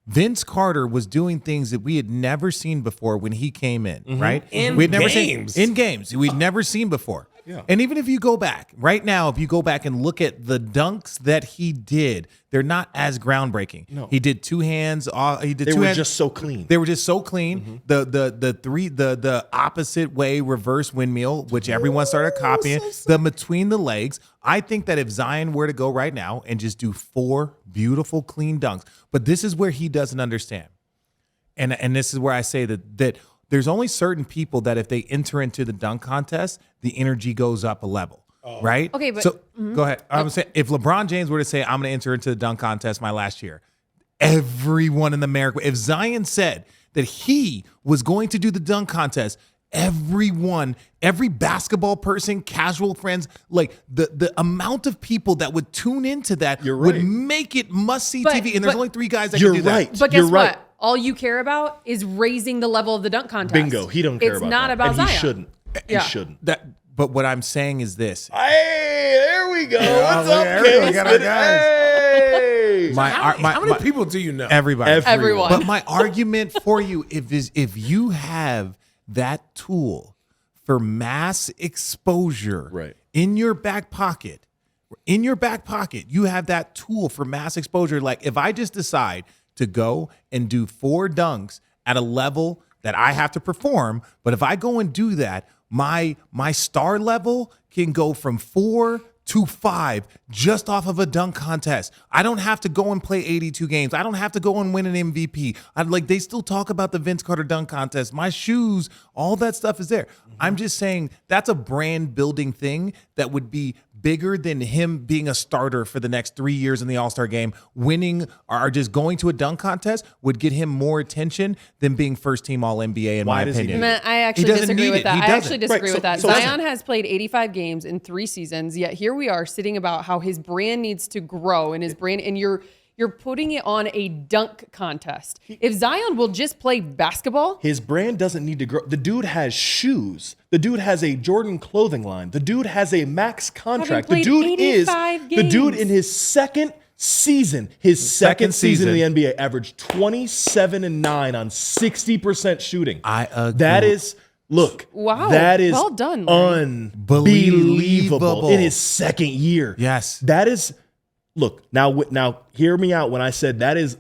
Vince Carter was doing things that we had never seen before when he came in, right? We'd never games. seen in games we'd never seen before. Yeah. And even if you go back right now, if you go back and look at the dunks that he did, they're not as groundbreaking. No. He did 2 hands. He did They 2 were hands. just so clean. They were just so clean. The opposite way reverse windmill, which everyone started copying. The between the legs. I think that if Zion were to go right now and just do 4 beautiful clean dunks, but this is where he doesn't understand, and this is where I say that there's only certain people that if they enter into the dunk contest, the energy goes up a level. Right? Okay, but- so go ahead. I'm saying if LeBron James were to say, I'm going to enter into the dunk contest my last year, everyone in America, if Zion said that he was going to do the dunk contest, everyone, every basketball person, casual friends, like the amount of people that would tune into that You're would right. make it must-see But- TV. And there's but- only 3 guys that You're can do that. right. But guess You're right. what? All you care about is raising the level of the dunk contest. Bingo. He don't care It's about not that. about and Zion. He shouldn't. Yeah. He shouldn't. But what I'm saying is this. Hey, there we go. What's up, there we go. We Case? got our guys. Hey. How many people do you know? Everybody. Everyone. But my argument for you if you have that tool for mass exposure Right. in your back pocket, you have that tool for mass exposure. Like if I just decide to go and do 4 dunks at a level that I have to perform, but if I go and do that, my star level can go from 4 to 5 just off of a dunk contest. I don't have to go and play 82 games. I don't have to go and win an MVP. They still talk about the Vince Carter dunk contest. My shoes, all that stuff is there. I'm just saying that's a brand building thing that would be bigger than him being a starter for the next 3 years in the All-Star game. Winning or just going to a dunk contest would get him more attention than being first team All-NBA in my does he opinion. need Man, I actually doesn't disagree need with it. that. He I doesn't. actually disagree Right, with that. so Zion has played 85 games in 3 seasons, yet here we are sitting about how his brand needs to grow and his brand, and you're putting it on a dunk contest. If Zion will just play basketball, His brand doesn't need to grow. The dude has shoes. The dude has a Jordan clothing line. The dude has a max contract. The played dude is 85 the dude games. in his second season. His second season in the NBA averaged 27 and 9 on 60% shooting. I agree. That is Wow. That is Well done, Larry. unbelievable in his second year. Yes. That is now hear me out when I said that is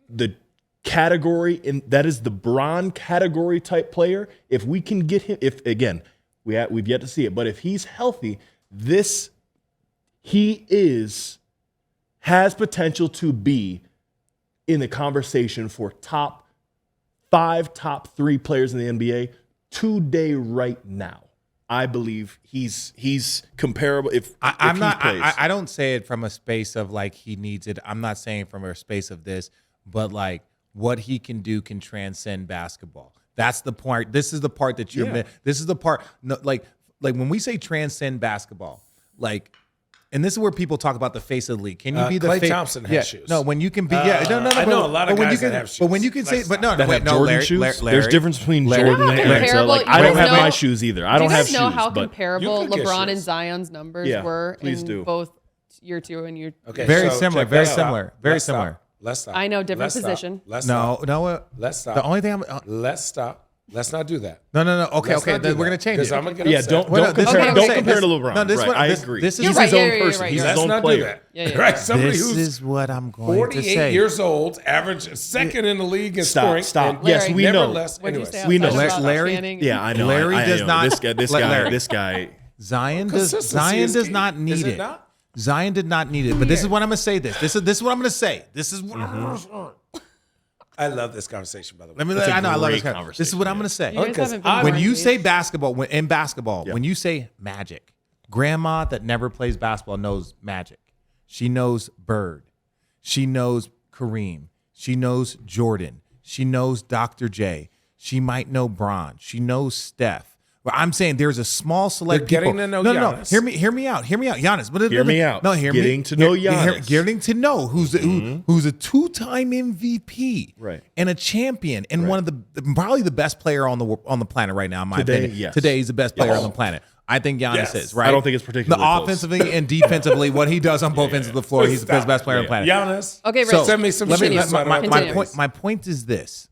the category that is the Bron category type player. If we can get him, if again, We've yet to see it. But if he's healthy, has potential to be in the conversation for top 5, top 3 players in the NBA today, right now. I believe he's comparable. I don't say it from a space of like he needs it. I'm not saying from a space of this, but like what he can do can transcend basketball. That's the part. This is the part that you're. This is the part. No, like when we say transcend basketball, like. And this is where people talk about the face of the league. Can you be the Klay Thompson has shoes? No, when you can be I know a lot of guys that have shoes. But when you can say, but no, Jordan Larry, shoes. Larry, There's difference between Larry, Jordan and Larry. Nance. Like, I don't have my shoes either. I don't have shoes. Do you guys know how but comparable you could get LeBron and shoes. Zion's numbers Yeah, were please in do. both year 2 and year? Okay, Very so similar, check very this out. similar, very similar. Let's stop. I know, different Let's stop. position. Let's No, stop. no. Let's stop. The only thing Let's stop. Let's not do that. No. Okay. Let's not do Then we're that, gonna change 'cause it. I'm gonna get Yeah, upset. don't Well, no, this is compare. what I'm Don't saying. compare to This- LeBron. no, this right, what- I this- agree. this is- He's You're right, his own yeah, person. right, He's yeah. his Let's own not player. do that. Yeah. Right? Somebody This who's is what I'm going to 48 say. years old, average second in the league in scoring. Stop. and Yes, we know. nevertheless- What'd you anyways. say We know. outside about Larry- Channing? Yeah, I know. Larry I does know. not. This guy. Zion Consistency does is key. not need Is it. it not? Zion did not need it. But this is what I'm gonna say. This is what I'm gonna say. This is what I love this conversation, by the way. Let me. That's a I know. I love this great conversation. This is what I'm gonna say. You guys Because haven't been I- When more you engaged. say basketball, when you say Magic, grandma that never plays basketball knows Magic. She knows Bird. She knows Kareem. She knows Jordan. She knows Dr. J. She might know Bron. She knows Steph. But I'm saying there's a small select They're people. getting to know no. Giannis. Hear me out. Giannis. But Hear me out. No, hear me. Getting to know Giannis. Getting to know who's a 2-time MVP, Right. and a champion, and one of the probably the best player on the planet right now. In my Today, opinion, yes. today he's the best player Yes. on the planet. I think Giannis Yes. is right. I don't think it's particularly the close. offensively and defensively. What he does on both ends of the floor, he's the Stop. best player on the planet. Giannis. Okay, So right. send me some let me- shoes. my point is this.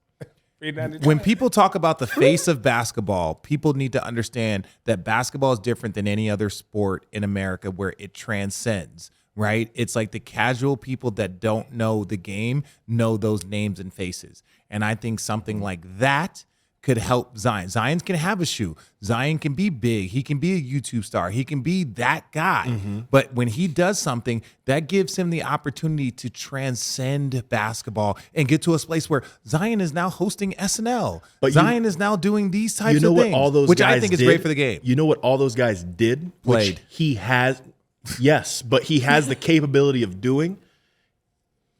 When people talk about the face of basketball, people need to understand that basketball is different than any other sport in America where it transcends, right? It's like the casual people that don't know the game know those names and faces. And I think something like that could help Zion. Zion can have a shoe. Zion can be big. He can be a YouTube star. He can be that guy. But when he does something, that gives him the opportunity to transcend basketball and get to a place where Zion is now hosting SNL. But Zion is now doing these types You know of what things, all those which guys I think is did? great for the game. You know what all those guys did? Played. Which he has. Yes, but he has the capability of doing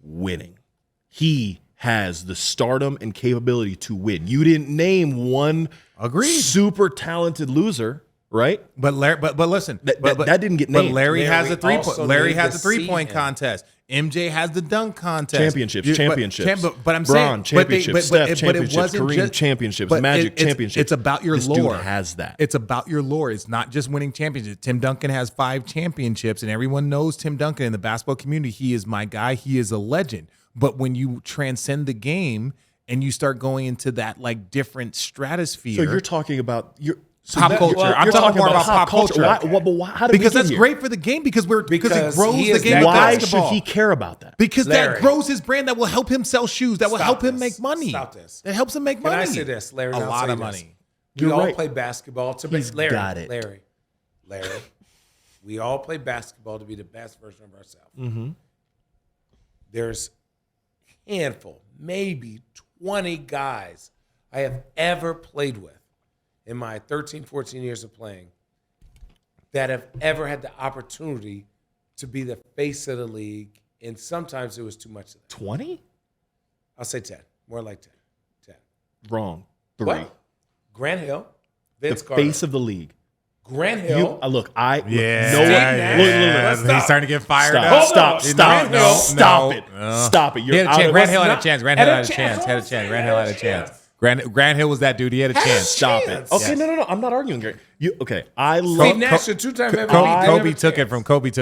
winning. He has the stardom and capability to win. You didn't name one Agreed. super talented loser, right? But Larry, but listen, That but didn't get But named. Larry has Larry a 3 also point. Larry needed has to a 3 see point him. contest. MJ has the dunk contest. Championships, You- championships. But I'm Bron, saying, championships, Steph, championships, Kareem, just championships, but Magic, it's- championships. It's about your This lore. dude has that. It's about your lore. It's not just winning championships. Tim Duncan has 5 championships, and everyone knows Tim Duncan in the basketball community. He is my guy. He is a legend. But when you transcend the game and you start going into that like different stratosphere, So you're talking about pop culture. I'm talking more about pop culture. How did because we get that's here? great for the game because it Because grows he the is game that of guy. Why basketball. should he care about that? Because Larry. that grows his brand. That will help him sell shoes. That will Stop help him this. make money. Stop this. That helps him make Can money. I say this, Larry? A I'll lot say of this. money. We You're all right. play basketball to He's be Larry. got it. Larry. We all play basketball to be the best version of ourselves. There's a handful, maybe 20 guys I have ever played with in my 13, 14 years of playing that have ever had the opportunity to be the face of the league. And sometimes it was too much of that. 20? I'll say 10, more like 10. 10. Wrong. 3. What? Grant Hill, The Vince Carter. face of the league. Grant Hill. Look, Yeah, no one. yeah. Look, Stop. He's starting to get fired Stop. up. Stop. Hold Stop. on. No. Stop it. no. Stop it. He You're had a out chance. of Grant Hill Let's had a not- chance. Grant had Hill a had a chance. chance. Had a chance. Grant Hill had a chance. Chance. Grant Hill was that dude. He had a chance. Stop it. chance. Okay, Yes. no. I'm not arguing. Gary. Steve I love. Nash, a two-time MVP. Kobe took it from G. Wait,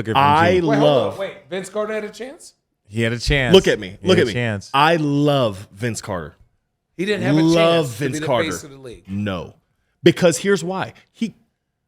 hold on. love. Wait, Vince Carter had a chance? He had a chance. Look at me. He Look had at a me. chance. I love Vince Carter. He didn't have a Love chance Vince to be the Carter. face of the league. No, because here's why.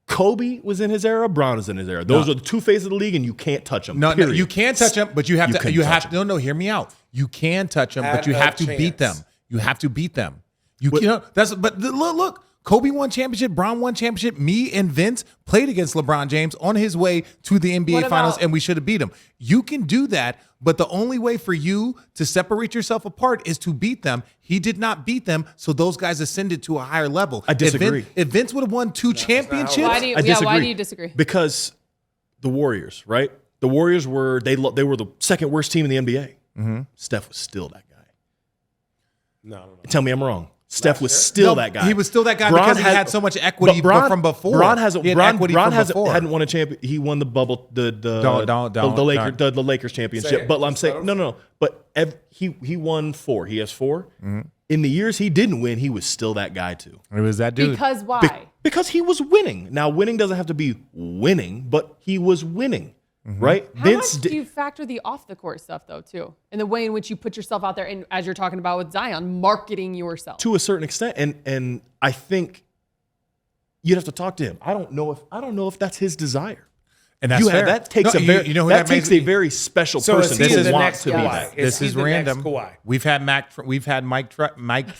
Kobe was in his era. Bron was in his era. Those are the two faces of the league, and you can't touch them. No, you can't touch them, but you have to. couldn't You touch have to. No, hear me out. You can touch them, Had but you a have to beat them. chance. You have to beat them. You know that's. But look. Kobe won championship, Bron won championship. Me and Vince played against LeBron James on his way to the NBA Finals, and we should have beat him. You can do that, but the only way for you to separate yourself apart is to beat them. He did not beat them, so those guys ascended to a higher level. I disagree. If Vince would have won 2 championships, Why do you disagree? Because the Warriors, right? The Warriors were they were the second worst team in the NBA. Steph was still that guy. No. Tell me I'm wrong. Steph was still that guy. He was still that guy because he had so much equity from before. Bron hadn't won a champion. He won the bubble, the Lakers championship. But I'm saying no. But he won 4. He has 4. In the years he didn't win, he was still that guy too. It was that dude. Because why? Because he was winning. Now winning doesn't have to be winning, but he was winning. Right? How much do you factor the off the court stuff though too? And the way in which you put yourself out there, and as you're talking about with Zion, marketing yourself. To a certain extent. And I think you'd have to talk to him. I don't know if that's his desire. And that's fair. That takes a very special person to want to be that. This is random. We've had Mike Trout.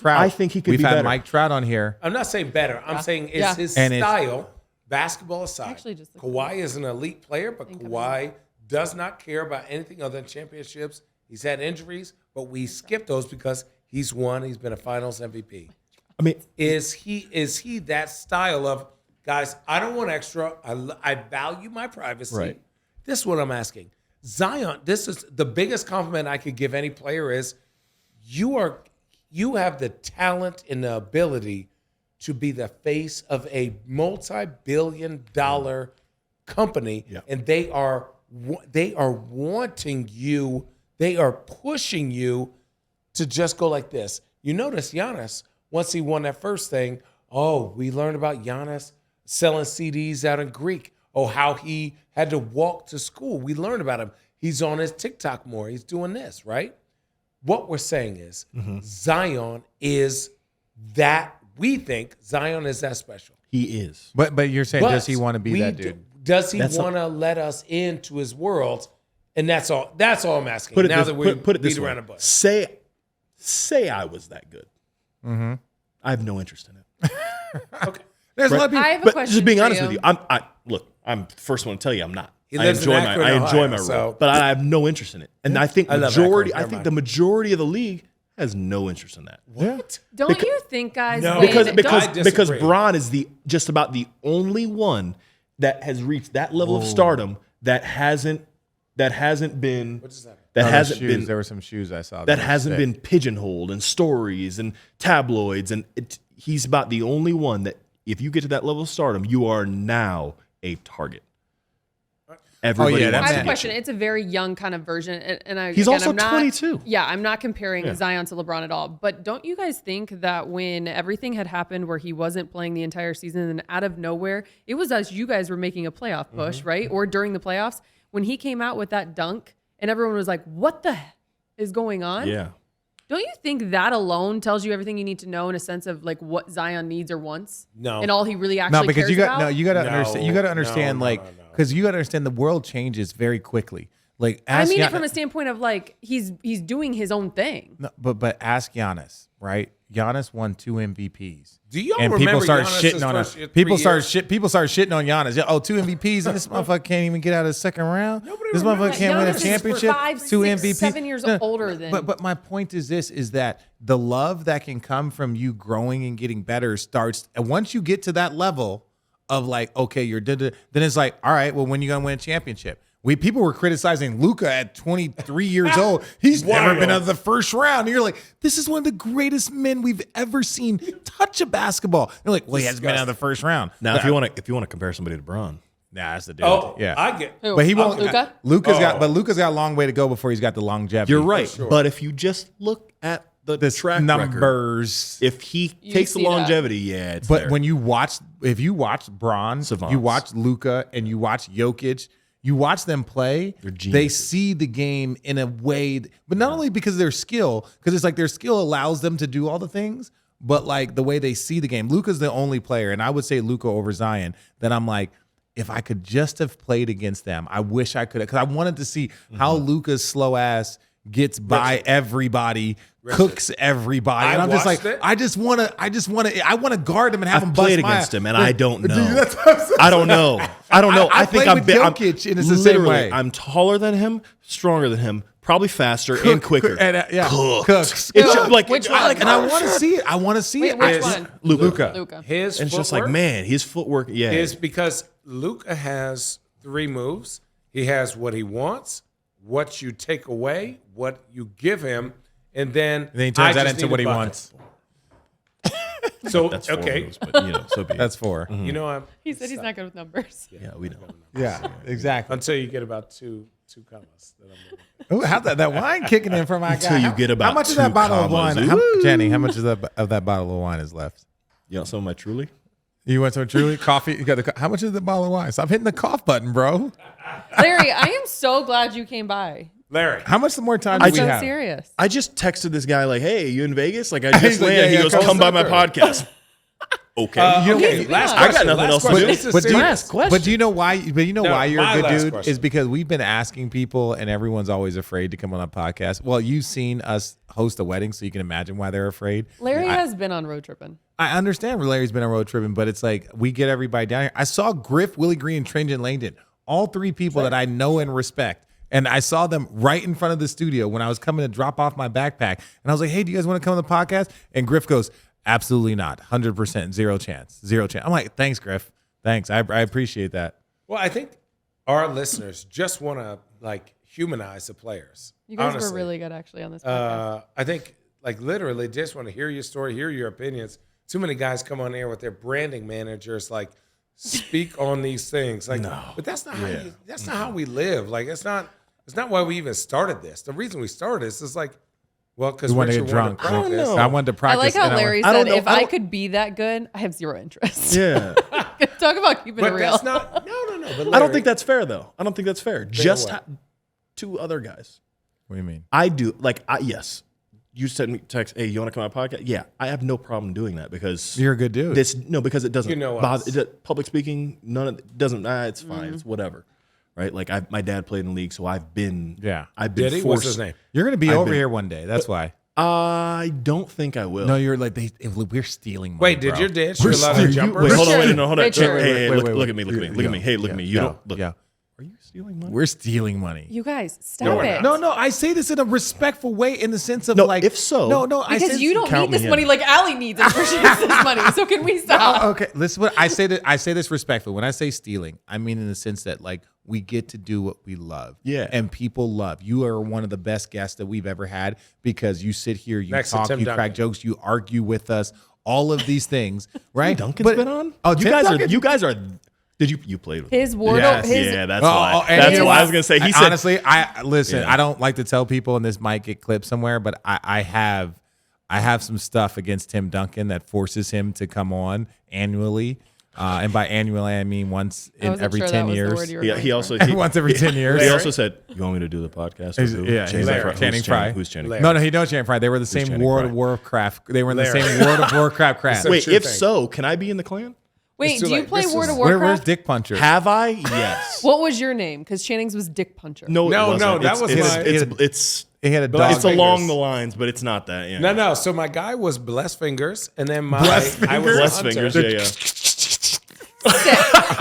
I think he could be better. We've had Mike Trout on here. I'm not saying better. I'm saying it's his style. Basketball aside, Kawhi is an elite player, but Kawhi does not care about anything other than championships. He's had injuries, but we skip those because he's won. He's been a Finals MVP. I mean, is he that style of guys? I don't want extra. I value my privacy. Right. This is what I'm asking. Zion. This is the biggest compliment I could give any player is you have the talent and the ability to be the face of a multi-billion-dollar company, and they are wanting you, they are pushing you to just go like this. You notice Giannis, once he won that first thing, we learned about Giannis selling CDs out in Greek. How he had to walk to school. We learned about him. He's on his TikTok more. He's doing this, right? What we're saying is Zion is that. We think Zion is that special. He is. But you're saying, does he want to be that dude? Does he want to let us into his world? And that's all I'm asking. Put it this way. Say I was that good. I have no interest in it. Okay. There's a lot of people. I have a question. Just being for honest you. with you, I'm the first one to tell you I'm not. I enjoy my role, but I have no interest in it. And I think the majority of the league has no interest in that. What? Don't you think, guys? No, because Bron is just about the only one that has reached that level of stardom that hasn't been. What is that? There were some shoes I saw that hasn't been pigeonholed in stories and tabloids, and he's about the only one that if you get to that level of stardom, you are now a target. Everybody I have a question. It's a very young kind of version, and he's also 22. Yeah, I'm not comparing Zion to LeBron at all. But don't you guys think that when everything had happened, where he wasn't playing the entire season, and out of nowhere, it was as you guys were making a playoff push, right? Or during the playoffs, when he came out with that dunk, and everyone was like, "What the is going on?" Yeah. Don't you think that alone tells you everything you need to know in a sense of like what Zion needs or wants? No. And all he really actually because cares you got about? you got to understand. You got to understand because you got to understand the world changes very quickly. Like I mean it from a standpoint of like he's doing his own thing. No, but ask Giannis, right? Giannis won 2 MVPs. Do y'all and remember people start Giannis's shitting on first him. People start shitting on Giannis. 2 MVPs and this motherfucker can't even get out of the second round. This motherfucker can't win a championship. 2 MVPs. 7 years older than. But my point is this: is that the love that can come from you growing and getting better starts, and once you get to that level of like, okay, you're then it's like, all right, well, when you gonna win a championship? People were criticizing Luka at 23 years old. He's never been out of the first round. And you're like, this is one of the greatest men we've ever seen touch a basketball. They're like, well, he hasn't been out of the first round. Now, if you want to compare somebody to Bron, that's the dude. I get. Who? But he won't. Luka? Luka's got a long way to go before he's got the longevity. you're right. Sure. But if you just look at the track numbers, record, if he takes the longevity, it's but there. when if you watch Bron, you watch Luka, and you watch Jokic. You watch them play, they see the game in a way, but not only because of their skill, because it's like their skill allows them to do all the things, but like the way they see the game. Luka's the only player, and I would say Luka over Zion, that I'm like, if I could just have played against them, I wish I could have, because I wanted to see how Luka's slow ass gets by everybody, cooks everybody, and I'm just like, I want to guard him and have him bust played my against him, and I don't know. Dude, that's what I'm saying. I don't know. I think played with Jokic, and it's the same way. I'm taller than him, stronger than him, probably faster and quicker. And, cooks. It's just like Which one? And I want to see it. I want to see Wait, it. which one? Luka. His And it's just like, footwork man, his footwork. Yeah, is because Luka has 3 moves. He has what he wants, what you take away, what you give him, and then he turns that just into need what a he bucket. wants. So that's 4 okay, moves, but so be it. That's 4. you know He said he's not good with numbers. Yeah, we know. Yeah, exactly. until you get about two commas. That I'm gonna- Ooh, how's that wine kicking in for my guy? Until you get about how much of 2 that bottle of commas. wine? Jenny, how much of that bottle of wine is left? You want some of my Truly? You went to a Truly coffee. You got how much is the bottle of wine? Stop hitting the cough button, bro. Larry, I am so glad you came by. Larry, How much more time do I'm we so have? serious. I just texted this guy like, "Hey, you in Vegas?" Like I He's just like, landed. yeah, He goes, come "Come by my through." podcast." Okay. You know, okay, what? last I question. got nothing last else to question. do. This is But do, serious. but do you know why? But you know No, why you're a my good last dude question. is because we've been asking people, and everyone's always afraid to come on a podcast. Well, you've seen us host a wedding, so you can imagine why they're afraid. Larry has been on Road Trippin. I understand Larry's been on Road Tripping, but it's like we get everybody down here. I saw Griff, Willie Green, Trinjan Langdon, all 3 people that I know and respect. And I saw them right in front of the studio when I was coming to drop off my backpack. And I was like, hey, do you guys want to come on the podcast? And Griff goes, absolutely not. 100%. Zero chance. I'm like, thanks, Griff. Thanks. I appreciate that. Well, I think our listeners just want to like humanize the players. You guys honestly. were really good actually on this podcast. I think like literally just want to hear your story, hear your opinions. Too many guys come on air with their branding managers like speak on these things. Like, no. But that's not how we live. Like it's not why we even started this. The reason we started this is like, well, because We wanted to Richard get drunk. wanted to practice. I wanted to I practice. like how and Larry I don't said, know- if I I don't- could be that good, I have zero interest. Yeah. Talk about keeping But it real. that's not. No. But I don't Larry, think that's fair though. I don't think that's fair. Just what? 2 other guys. What do you mean? I do. Like, yes. You sent me text, hey, you want to come on my podcast? Yeah, I have no problem doing that because You're a good dude. because it doesn't You know bother. us. Public speaking, none of it doesn't. It's fine. It's whatever, right? Like my dad played in the league, so I've been. Yeah. I've been Did he? forced. What's his name? You're going to be I've over been- here one day. That's why. I don't think I will. No, you're like, we're stealing money. Wait, did bro. your dad We're shoot a lot stealing- of jumpers? Wait, hold on, Richard. no, hold on. Richard. Hey, Wait, look at me, look at me, look at me. Hey, look at me. You don't look. Yeah. Are you stealing money? We're stealing money. You guys, stop No, we're it. not. No, I say this in a respectful way in the sense of No, like, if so- no, I Because say you don't count need this me money in. like Allie needs it for she needs this money. So can we stop? Okay, listen. What I say that I say this respectfully. When I say stealing, I mean in the sense that like we get to do what we love. Yeah. and people love. You are one of the best guests that we've ever had because you sit here, you Next to talk, Tim you Duncan. crack jokes, you argue with us. All of these things, right? Duncan's been on. Oh, you Tim guys Duncan? are. You guys are. Did you played with? His ward, Yes. Yeah, that's Oh, why. and That's you know why I what? was gonna say. He said honestly, I listen. Yeah. I don't like to tell people, and this might get clipped somewhere, but I have some stuff against Tim Duncan that forces him to come on annually, and by annually I mean once I in wasn't every sure 10 that was the years. word you were Yeah, going he for. also Once every 10 years. he also said, "You want me to do the podcast?" with who?" Yeah, he's like Larry. Channing Fry. Who's Channing? Larry. No, he knows Channing Fry. They were the same Channing World Fry? of Warcraft. They were in the Larry. same World of Warcraft craft. So- Wait, true if thing. so, can I be in the clan? Wait, It's too do you late. play This World is- of Where's Warcraft? Dick Puncher? Have I? Yes. What was your name? Because Channing's was Dick Puncher. No, it No, wasn't. that was my- It's He had a Bless dog. it's along fingers. the lines, but it's not that. Yeah. No. So my guy was Blessed Fingers, and then my Blessed I was Bless Hunter. fingers. Yeah.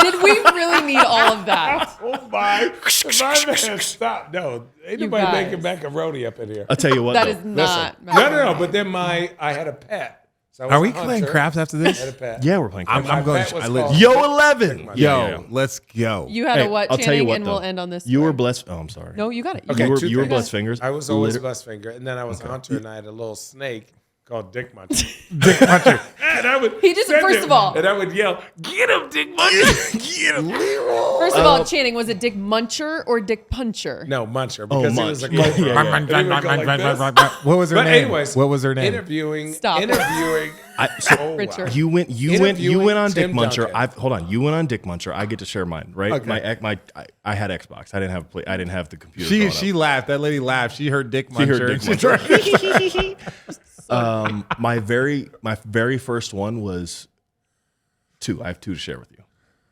Did we really need all of that? Oh my man, stop! No, ain't You nobody guys. making macaroni up in here. I'll tell you what. That though. is not. No. But then I had a pet. So I was Are we a playing hunter, craps after I this? had a pet. Yeah, we're playing. I'm My going. pet was I li- called- Yo 11. Yo, Yeah. let's go. You had Hey, a what, I'll tell you Channing, what, and though. we'll end on this. You were story. blessed. Oh, I'm sorry. No, you got it. Okay, you were, two you were things. blessed fingers. I was always Liter- Blessed Finger, and then I was a hunter, and I had a little snake called Dick Muncher. Dick Puncher. And I would He just- send first him, of all- and I would yell, "Get him, Dick Muncher! Get him!" First of all, Channing, was it Dick Muncher or Dick Puncher? No, Muncher, because he was a Munch. cobra. Yeah, yeah. And he would go like this. What was her But name? anyways, What was her name? Interviewing. Stop. Interviewing. So Richard. you went Interviewing on Dick Tim Muncher. Duncan. Hold on. You went on Dick Muncher. I get to share mine, right? Okay. I had Xbox. I didn't have the computer. She laughed. That lady laughed. She heard Dick Muncher. She heard Dick She's Muncher. right. my very first one was 2. I have 2 to share with you.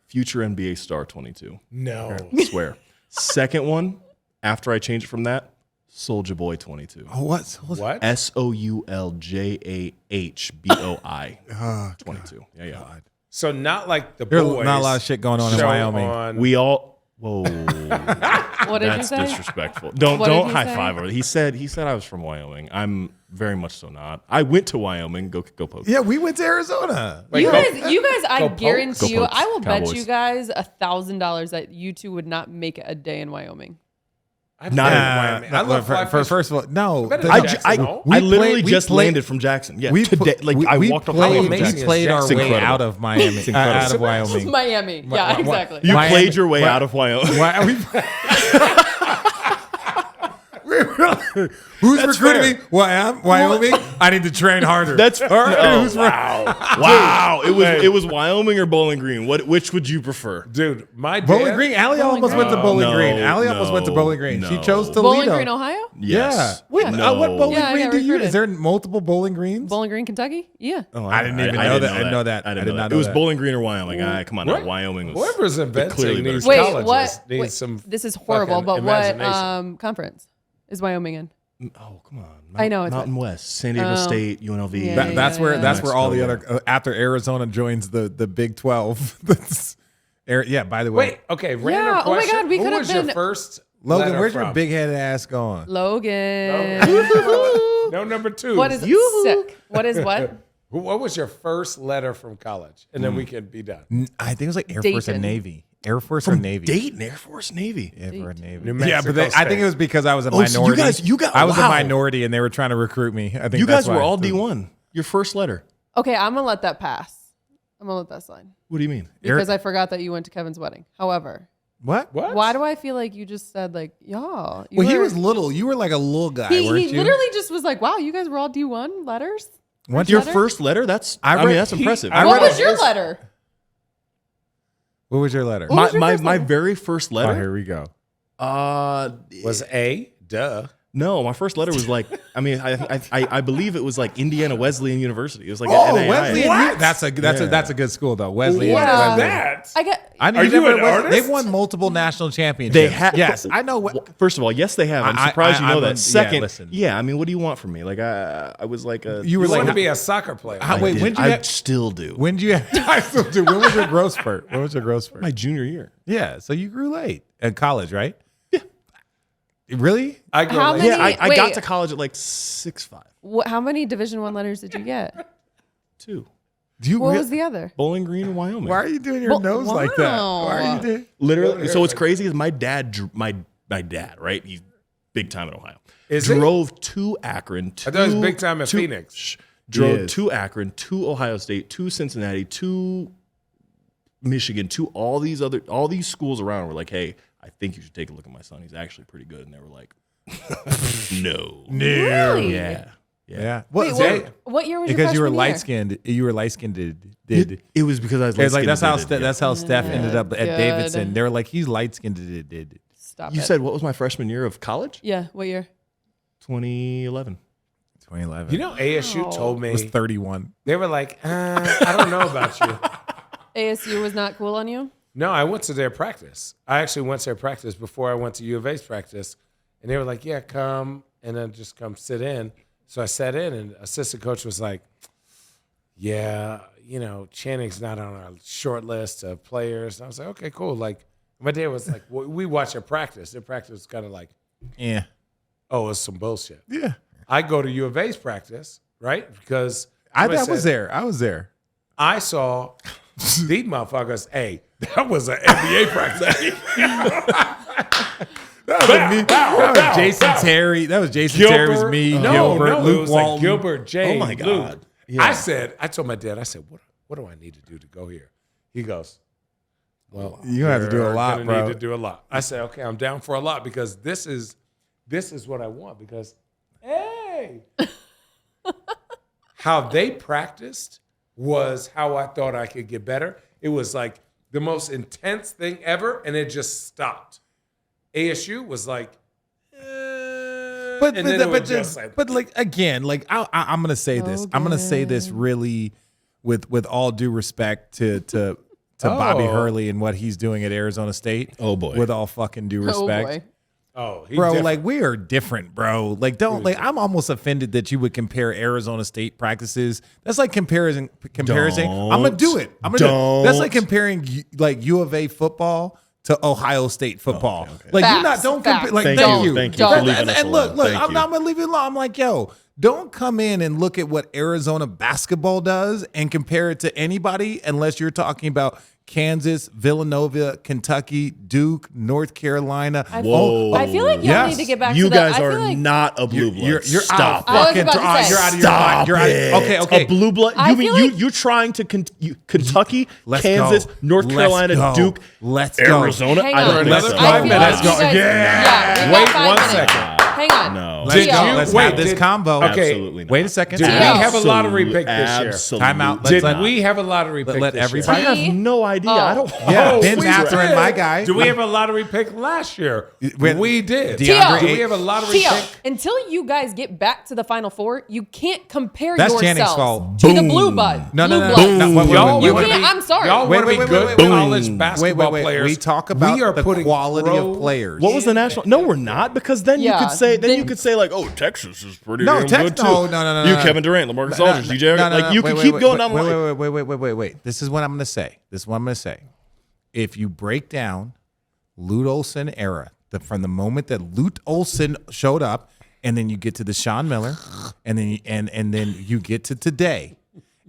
Future NBA star 22. No. I swear. Second one, after I changed it from that, Soulja Boy 22. Oh, what? What? SOULJAHBOI 22. Yeah. So not like the There's boys. not a lot of shit going on in show Wyoming. on- We all. Whoa. What did you That's say? disrespectful. Don't What did he high say? five over. He said I was from Wyoming. I'm very much so not. I went to Wyoming. Go poke. Yeah, we went to Arizona. Wait, You go- guys, I go Pokes. guarantee you, Go Pokes, I will bet Cowboys. you guys $1,000 that you two would not make a day in Wyoming. I've Not been in to Wyoming. I No, love for fly fishing. first of all, no. better the- than I Jackson Hole? literally we just played- landed from Jackson. Yeah, we today. pl- Like we- I we walked off the played- plane How from amazing We is Jackson. played our It's way incredible. out of Miami, incredible. out of Wyoming. Miami. Yeah, exactly. You Miami- played your way Wy- out of Wyoming. Who's That's recruiting fair. me? Wyoming. I need to train harder. That's All right, oh, who's wow. It was Wyoming or Bowling Green. Which would you prefer? Dude, my dad. Bowling Green. Allie almost went to Bowling No, Green. Allie almost went to no, Bowling Green. She no. chose Toledo. Bowling Green, Ohio? Yeah. Yes. Wait, No. what Bowling Yeah, I Green got do you? recruited. Is there multiple Bowling Greens? Bowling Green, Kentucky? Yeah. Oh, I didn't even know that. I didn't know that. I I did did not not know know it was that. Bowling Green or Wyoming. Come on, What? Wyoming was Whoever's clearly inventing better. these Wait, colleges what? needs Wait, some. this is horrible, fucking but what imagination. conference is Wyoming in? Oh, come on. I know it's Mountain West, San Diego Oh. State, UNLV. Yeah, That's where all the Mexico. other after Arizona joins the Big 12. Yeah. By the way, Wait, okay, random Yeah, oh my question. God, we Who could've was your been- first Logan, letter where's your from? big headed ass going? Logan. No, number two. What is sick? What is what? What was your first letter from college? And then we can be done. I think it was like Air Force or Dayton. Navy. Air Force or Navy. Dayton, Air Force, Navy. Air Force, Navy. New Yeah, Mexico but I think State. it was because I was a Oh, so minority. I was a wow. minority and they were trying to recruit me. I think You that's guys were why. all D1. Your first letter. Okay, I'm gonna let that pass. I'm gonna let that slide What do you mean? because I forgot that you went to Kevin's wedding. However, What? What? why do I feel like you just said like y'all? You Well, he were- was little. You were like a little guy, He weren't you? literally just was like, "Wow, you guys were all D1 letters." Weren't Your you? letter? first letter? That's I I mean read- that's impressive. I What read was your letter? What was your letter? What was your my first letter? very first Oh, letter. here we go. Was A? Duh. No, my first letter was like I believe it was like Indiana Wesleyan University. It was like Oh, an NAIA. Wesleyan. What? That's a good school though. Wesleyan. What Yeah. is that? I get. I know Are you never an Wesleyan. artist? They've won multiple national championships. They have. Yes, I know. Well, first of all, yes, they have. I'm I- surprised you know I'm that. a- Second, yeah, listen. I mean, what do you want from me? Like, I was like a. You were You like, want to be a soccer player. wait, did. when did you? I have- still do. When did you? I still do. When was your growth spurt? When was your growth spurt? My junior year. Yeah, so you grew late at college, right? Yeah. Really? I go How like, many- Yeah, I Wait. got to college at like 6'5". How many Division I letters did you get? 2. Do you? What re- was the other? Bowling Green, Wyoming. Why are you doing your Well, nose like that? wow. Why are you doing? Literally. So what's crazy is my dad, my dad, right? He's big time in Ohio. Is he? drove to Akron. I thought it was big time in Phoenix. Drove is. to Akron, to Ohio State, to Cincinnati, to Michigan, to all these schools around. Were like, hey, I think you should take a look at my son. He's actually pretty good. And they were like, no. Really? Yeah. Yeah. Wait, Well, what year was your because you were freshman year? light skinned. You were light skinned. Did. It was because I was It's like light-skinned. that's how Steph ended up at Good. Davidson. They were like, he's light skinned. Did. Stop You it. said what was my freshman year of college? Yeah. What year? 2011. 2011. You know, ASU told me was 31. they were like, I don't know about you. ASU was not cool on you? No, I went to their practice. I actually went to their practice before I went to U of A's practice, and they were like, "Yeah, come and then just come sit in." So I sat in, and assistant coach was like, "Yeah, you know, Channing's not on our short list of players." And I was like, "Okay, cool." Like my dad was like, "We watch their practice. Their practice was kind of like, Yeah. oh, it's some bullshit." Yeah. I go to U of A's practice, right? Because I somebody was said, there. I was there. I saw these motherfuckers. Hey, that was an NBA practice. That was Jason Terry. That was Jason Terry's me, Gilbert, it Luke was like Walton. Gilbert, Jay, Oh my Luke. God. Yeah. I told my dad, I said, what do I need to do to go here? He goes, well, You have to do a you're lot, gonna bro. Need to do a lot. I said, okay, I'm down for a lot because this is what I want. Because hey, how they practiced was how I thought I could get better. It was like the most intense thing ever, and it just stopped. ASU was like, and then it was just like, but like again, like I'm gonna say this. I'm gonna say this really with all due respect to Bobby Oh. Hurley and what he's doing at Arizona State. Oh, boy. With all fucking due respect. Oh boy. Oh, bro, like we are different, bro. Like I'm almost offended that you would compare Arizona State practices. That's like comparison. I'm gonna do it. That's like comparing like U of A football to Ohio State football. Okay. Like you're not. Don't compare. Like thank you. Thank you for leaving us alone. Look. I'm gonna leave it alone. I'm like, yo. Don't come in and look at what Arizona basketball does and compare it to anybody unless you're talking about Kansas, Villanova, Kentucky, Duke, North Carolina. Whoa. I feel like y'all need to get back to that. You guys are not a blue blood. You're Stop. out. You're out of your mind. You're out of, okay. A blue blood. You mean you're trying to Kentucky, Kansas, North Carolina, Duke, Another Arizona? $5 minutes. Yeah. Wait 1 second. Hang on. No. Let's have this combo. Okay. Absolutely not. Wait a second. Did we have a lottery pick this year? Time out. Did we have a lottery pick let this year? everybody. I have no idea. I don't. Yeah, Ben's we answering did. my guy. Do we have a lottery pick last year? We did. DeAndre Do we have a lottery pick? Until you guys get back to the Final Four, you can't compare That's Channing's yourselves fault. to the blue blood. No. Y'all You wanna can't. be- I'm sorry. Y'all want to be good college basketball Wait. players. We talk about we are the putting quality pro- of players. What was the national? No, we're not, because then you Yeah, could say then- you could say like, oh, Texas is pretty No, damn Tex- good too. no. You, Kevin Durant, LaMarcus Aldridge, DJ. Like you can keep going down the line. Wait. This is what I'm going to say. If you break down Lute Olson era, from the moment that Lute Olson showed up, and then you get to the Sean Miller, and then you get to today.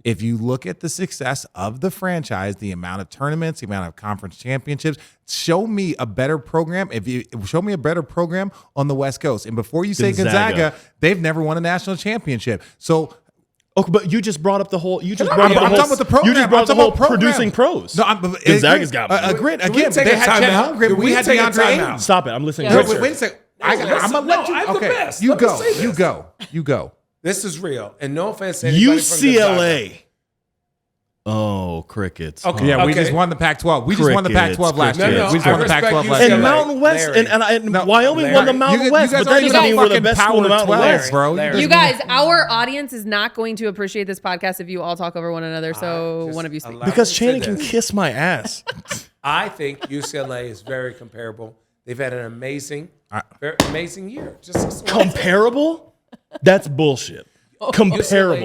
If you look at the success of the franchise, the amount of tournaments, the amount of conference championships, show me a better program. If you show me a better program on the West Coast, and before you say Gonzaga, they've never won a national championship. So, okay, but you just brought up the whole. I'm talking about the program. You just brought up the whole program. producing pros. No, Gonzaga's got again. Can we take They a had timeout? Chet Holmgren. Can We had take a DeAndre timeout? Ayton. Stop it! I'm listening. Yeah. Wait a second. I'm gonna let you. I have the Okay, best. you Let me go. say this. You go. This is real, and no offense to anybody from UCLA. Oh, crickets. Gonzaga. Yeah, we just won the Pac-12. We just won the Pac-12 last year. No, We just I won the respect Pac-12 you. last And year. Mountain West, Larry. and No, Wyoming Larry. won the Mountain You West, guys but that aren't doesn't even mean we're the fucking best school in the Power Mountain 12, West, bro. Larry. You guys, our audience is not going to appreciate this podcast if you all talk over one another. So Just one of you speak. allow Because me to Channing say can this. kiss my ass. I think UCLA is very comparable. They've had an amazing year. Just Comparable? That's bullshit. Comparable.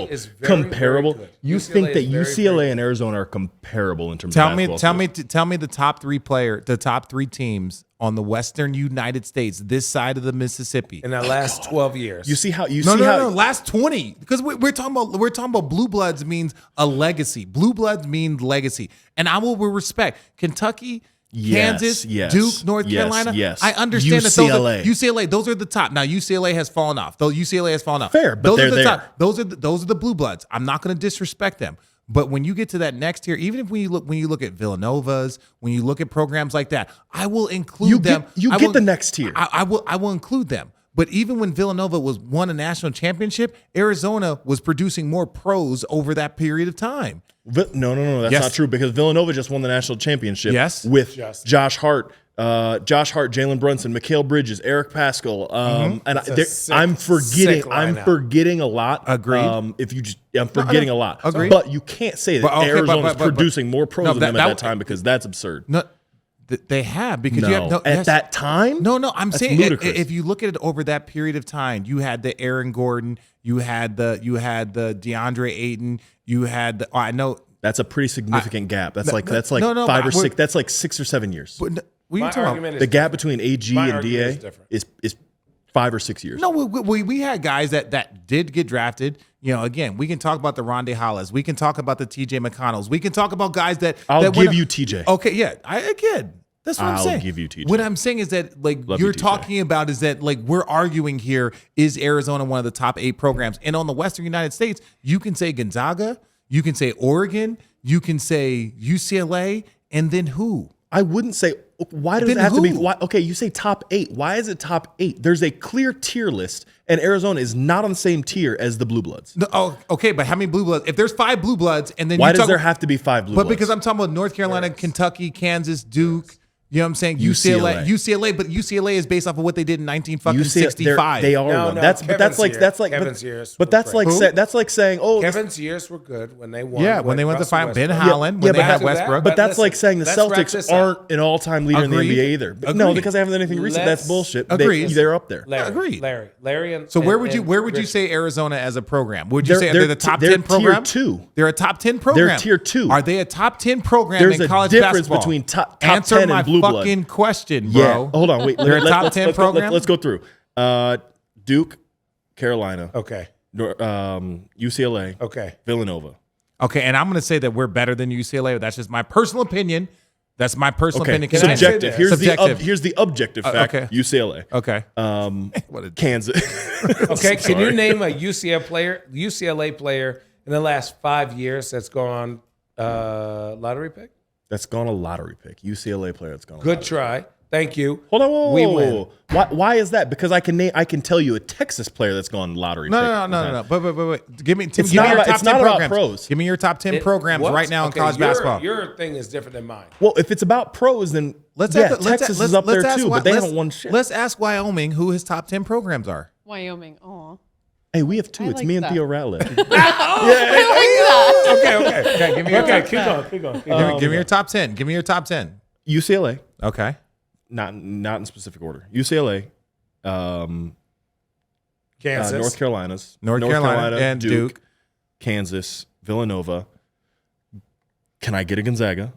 UCLA is very, Comparable. very good. You UCLA think that is very, UCLA very and Arizona are comparable in terms Tell of me basketball the top three teams on the Western United States, this side of the Mississippi. in the last 12 years. You see how No, last 20. Because we're talking about blue bloods means a legacy. Blue bloods mean legacy. And I will respect Kentucky, Kansas, Duke, North Carolina. Yes. I understand UCLA. that UCLA, those are the top. Now UCLA has fallen off. Though UCLA has fallen off. Fair, but those they're are the there. top. Those are the blue bloods. I'm not going to disrespect them. But when you get to that next tier, even if when you look at Villanovas, when you look at programs like that, I will include them. You get the next tier. I will include them. But even when Villanova won a national championship, Arizona was producing more pros over that period of time. No, that's not true, because Villanova just won the national championship with Josh Hart, Jalen Brunson, Mikal Bridges, Eric Pascal, and I'm forgetting a lot. Agreed. I'm forgetting a lot. Agreed. But you can't say that Arizona's producing more pros than them at that time, because that's absurd. No, they have, because No. you have At that time? No, I'm That's saying ludicrous. if you look at it over that period of time, you had the Aaron Gordon, you had the DeAndre Ayton, you had the I know That's a pretty significant gap. That's like 5 or 6. That's like 6 or 7 years. But what are you My talking about? argument is The gap between AG My and argument is DA different. is 5 or 6 years. No, we had guys that did get drafted. You know, again, we can talk about the Rondae Hollis. We can talk about the TJ McConnells. We can talk about guys that I'll that give you TJ. Okay, yeah, that's what I'm I'll saying. give you TJ. What I'm saying is that Love you're you, TJ. talking about is that we're arguing here, is Arizona one of the top 8 programs? And on the Western United States, you can say Gonzaga, you can say Oregon, you can say UCLA, and then who? I wouldn't say. Why does Then it have to be? who? Why, okay, you say top 8. Why is it top 8? There's a clear tier list, and Arizona is not on the same tier as the Blue Bloods. No, oh, okay, but how many blue bloods? If there's 5 blue bloods, and then Why you does talk, there have to be 5 Blue But Bloods? because I'm talking about North Carolina, Kentucky, Kansas, Duke. You know what I'm saying? UCLA, but UCLA is based off of what they did in 1965. They are No, one. no, That's Kevin's like year. that's like Kevin's years but were that's like great. that's like saying Kevin's years were good when they won. Yeah, when they went to Russell find Ben Westbrook. Holland, when Yeah, they but had after that- Westbrook. But that's listen, like saying the let's wrap Celtics this up. aren't an all-time leader in the Agreed. NBA either. No, Agreed. because they haven't done anything recent. That's bullshit. Agreed. They're up there. Larry, Agreed. Larry, and So where would you Rich. say Arizona as a program? Would you say They're they're the top they're 10 program? tier 2. They're a top 10 program. They're tier 2. Are they a top 10 program There's in a college difference basketball? between top Answer 10 my and blue blood. fucking question, Yeah. bro. Hold on. Wait. They're a top 10 program? Let's go through. Duke, Carolina, Okay. UCLA, Okay. Villanova. Okay, and I'm going to say that we're better than UCLA. That's just my personal opinion. That's my personal Okay. opinion. Can I say Subjective. this? Here's Subjective. here's the objective fact. okay. UCLA. Okay. Um, Kansas. Okay. Can Sorry. you name a UCLA player in the last 5 years that's gone lottery pick? That's gone a lottery pick. UCLA player that's gone. Good try. Thank you. Hold on. Whoa, We whoa, win. whoa. Why is that? Because I can tell you a Texas player that's gone lottery pick. No. But give me Tim. It's Give me not your about- top it's 10 not about programs. pros. Give me your top 10 programs What? right now in Okay, college basketball. Your thing is different than mine. Well, if it's about pros, then Texas is up there ask too, but they haven't won shit. Let's ask Wyoming who his top 10 programs are. Wyoming. Oh, Hey, we have two. I It's like me and that. Theo Ratliff. I like that. Okay. Give me your, Keep going. give me your top 10. Give me your top 10. UCLA, Okay. not in specific order. UCLA, Kansas. North Carolina's, North Carolina and Duke. Kansas, Villanova. Can I get a Gonzaga?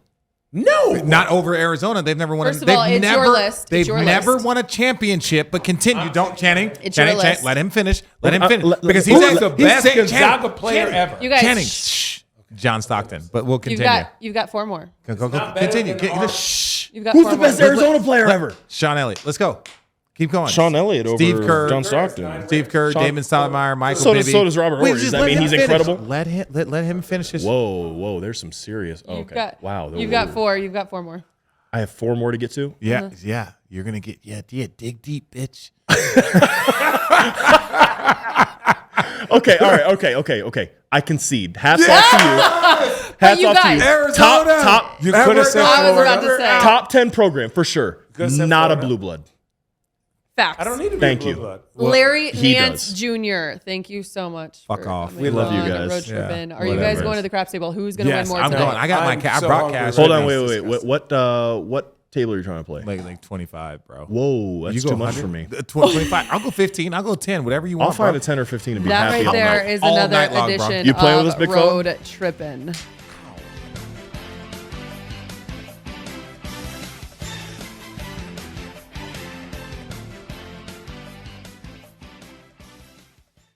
No. Not over Arizona. They've never won. First of all, they've it's never, your list. They've It's your never list. won a championship. But continue. Don't Channing. It's your list. Let him finish. Let him finish. let- Because Who's he's the he's best saying- Gonzaga player ever? You guys, Channing. Shh. John Stockton. But we'll you've continue. got 4 more. Go. better Continue. than ours. Shh. You've got Who's 4 the more. best Arizona player ever? Sean Elliott. Let's go. Keep going. Sean Elliott over Steve Kerr, John Stockton. Steve Kerr, Sean- Damon Stoudemire, Michael So Bibby. does Robert Wait, Horry. just Does that let mean him he's finish. incredible? Let him finish his. Whoa, there's some serious. Oh, You've okay. got, Wow. You've got 4. You've got 4 more. I have 4 more to get to. Yeah. You're gonna get. Yeah. Dig deep, bitch. Okay, all right, okay. I concede. Hats off to you. Hats you off to you. guys- Arizona. Top, You could have said I was about to Florida. say. top 10 program for sure. Could've said Not a Florida. blue blood. Facts. I don't need to be Thank a blue you. blood. Larry he Nance does. Jr. Thank you so much. Fuck for off. coming We love you on guys. Road Trippin. Yeah, Are you guys whatever. going to the craps table? Who's going to Yes, win more I'm tonight? going. I got my. I so brought hungry cash. right Hold right on, now. wait. disgusting. What table are you trying to play? Like 25, bro. Whoa, that's You go too much 100? for me. 25. I'll go 15. I'll go 10. Whatever you want. I'll find bro. a 10 or 15 and be That happy right all there night. is All another night long, bro. edition You playing with of us, big fella? Road Trippin'.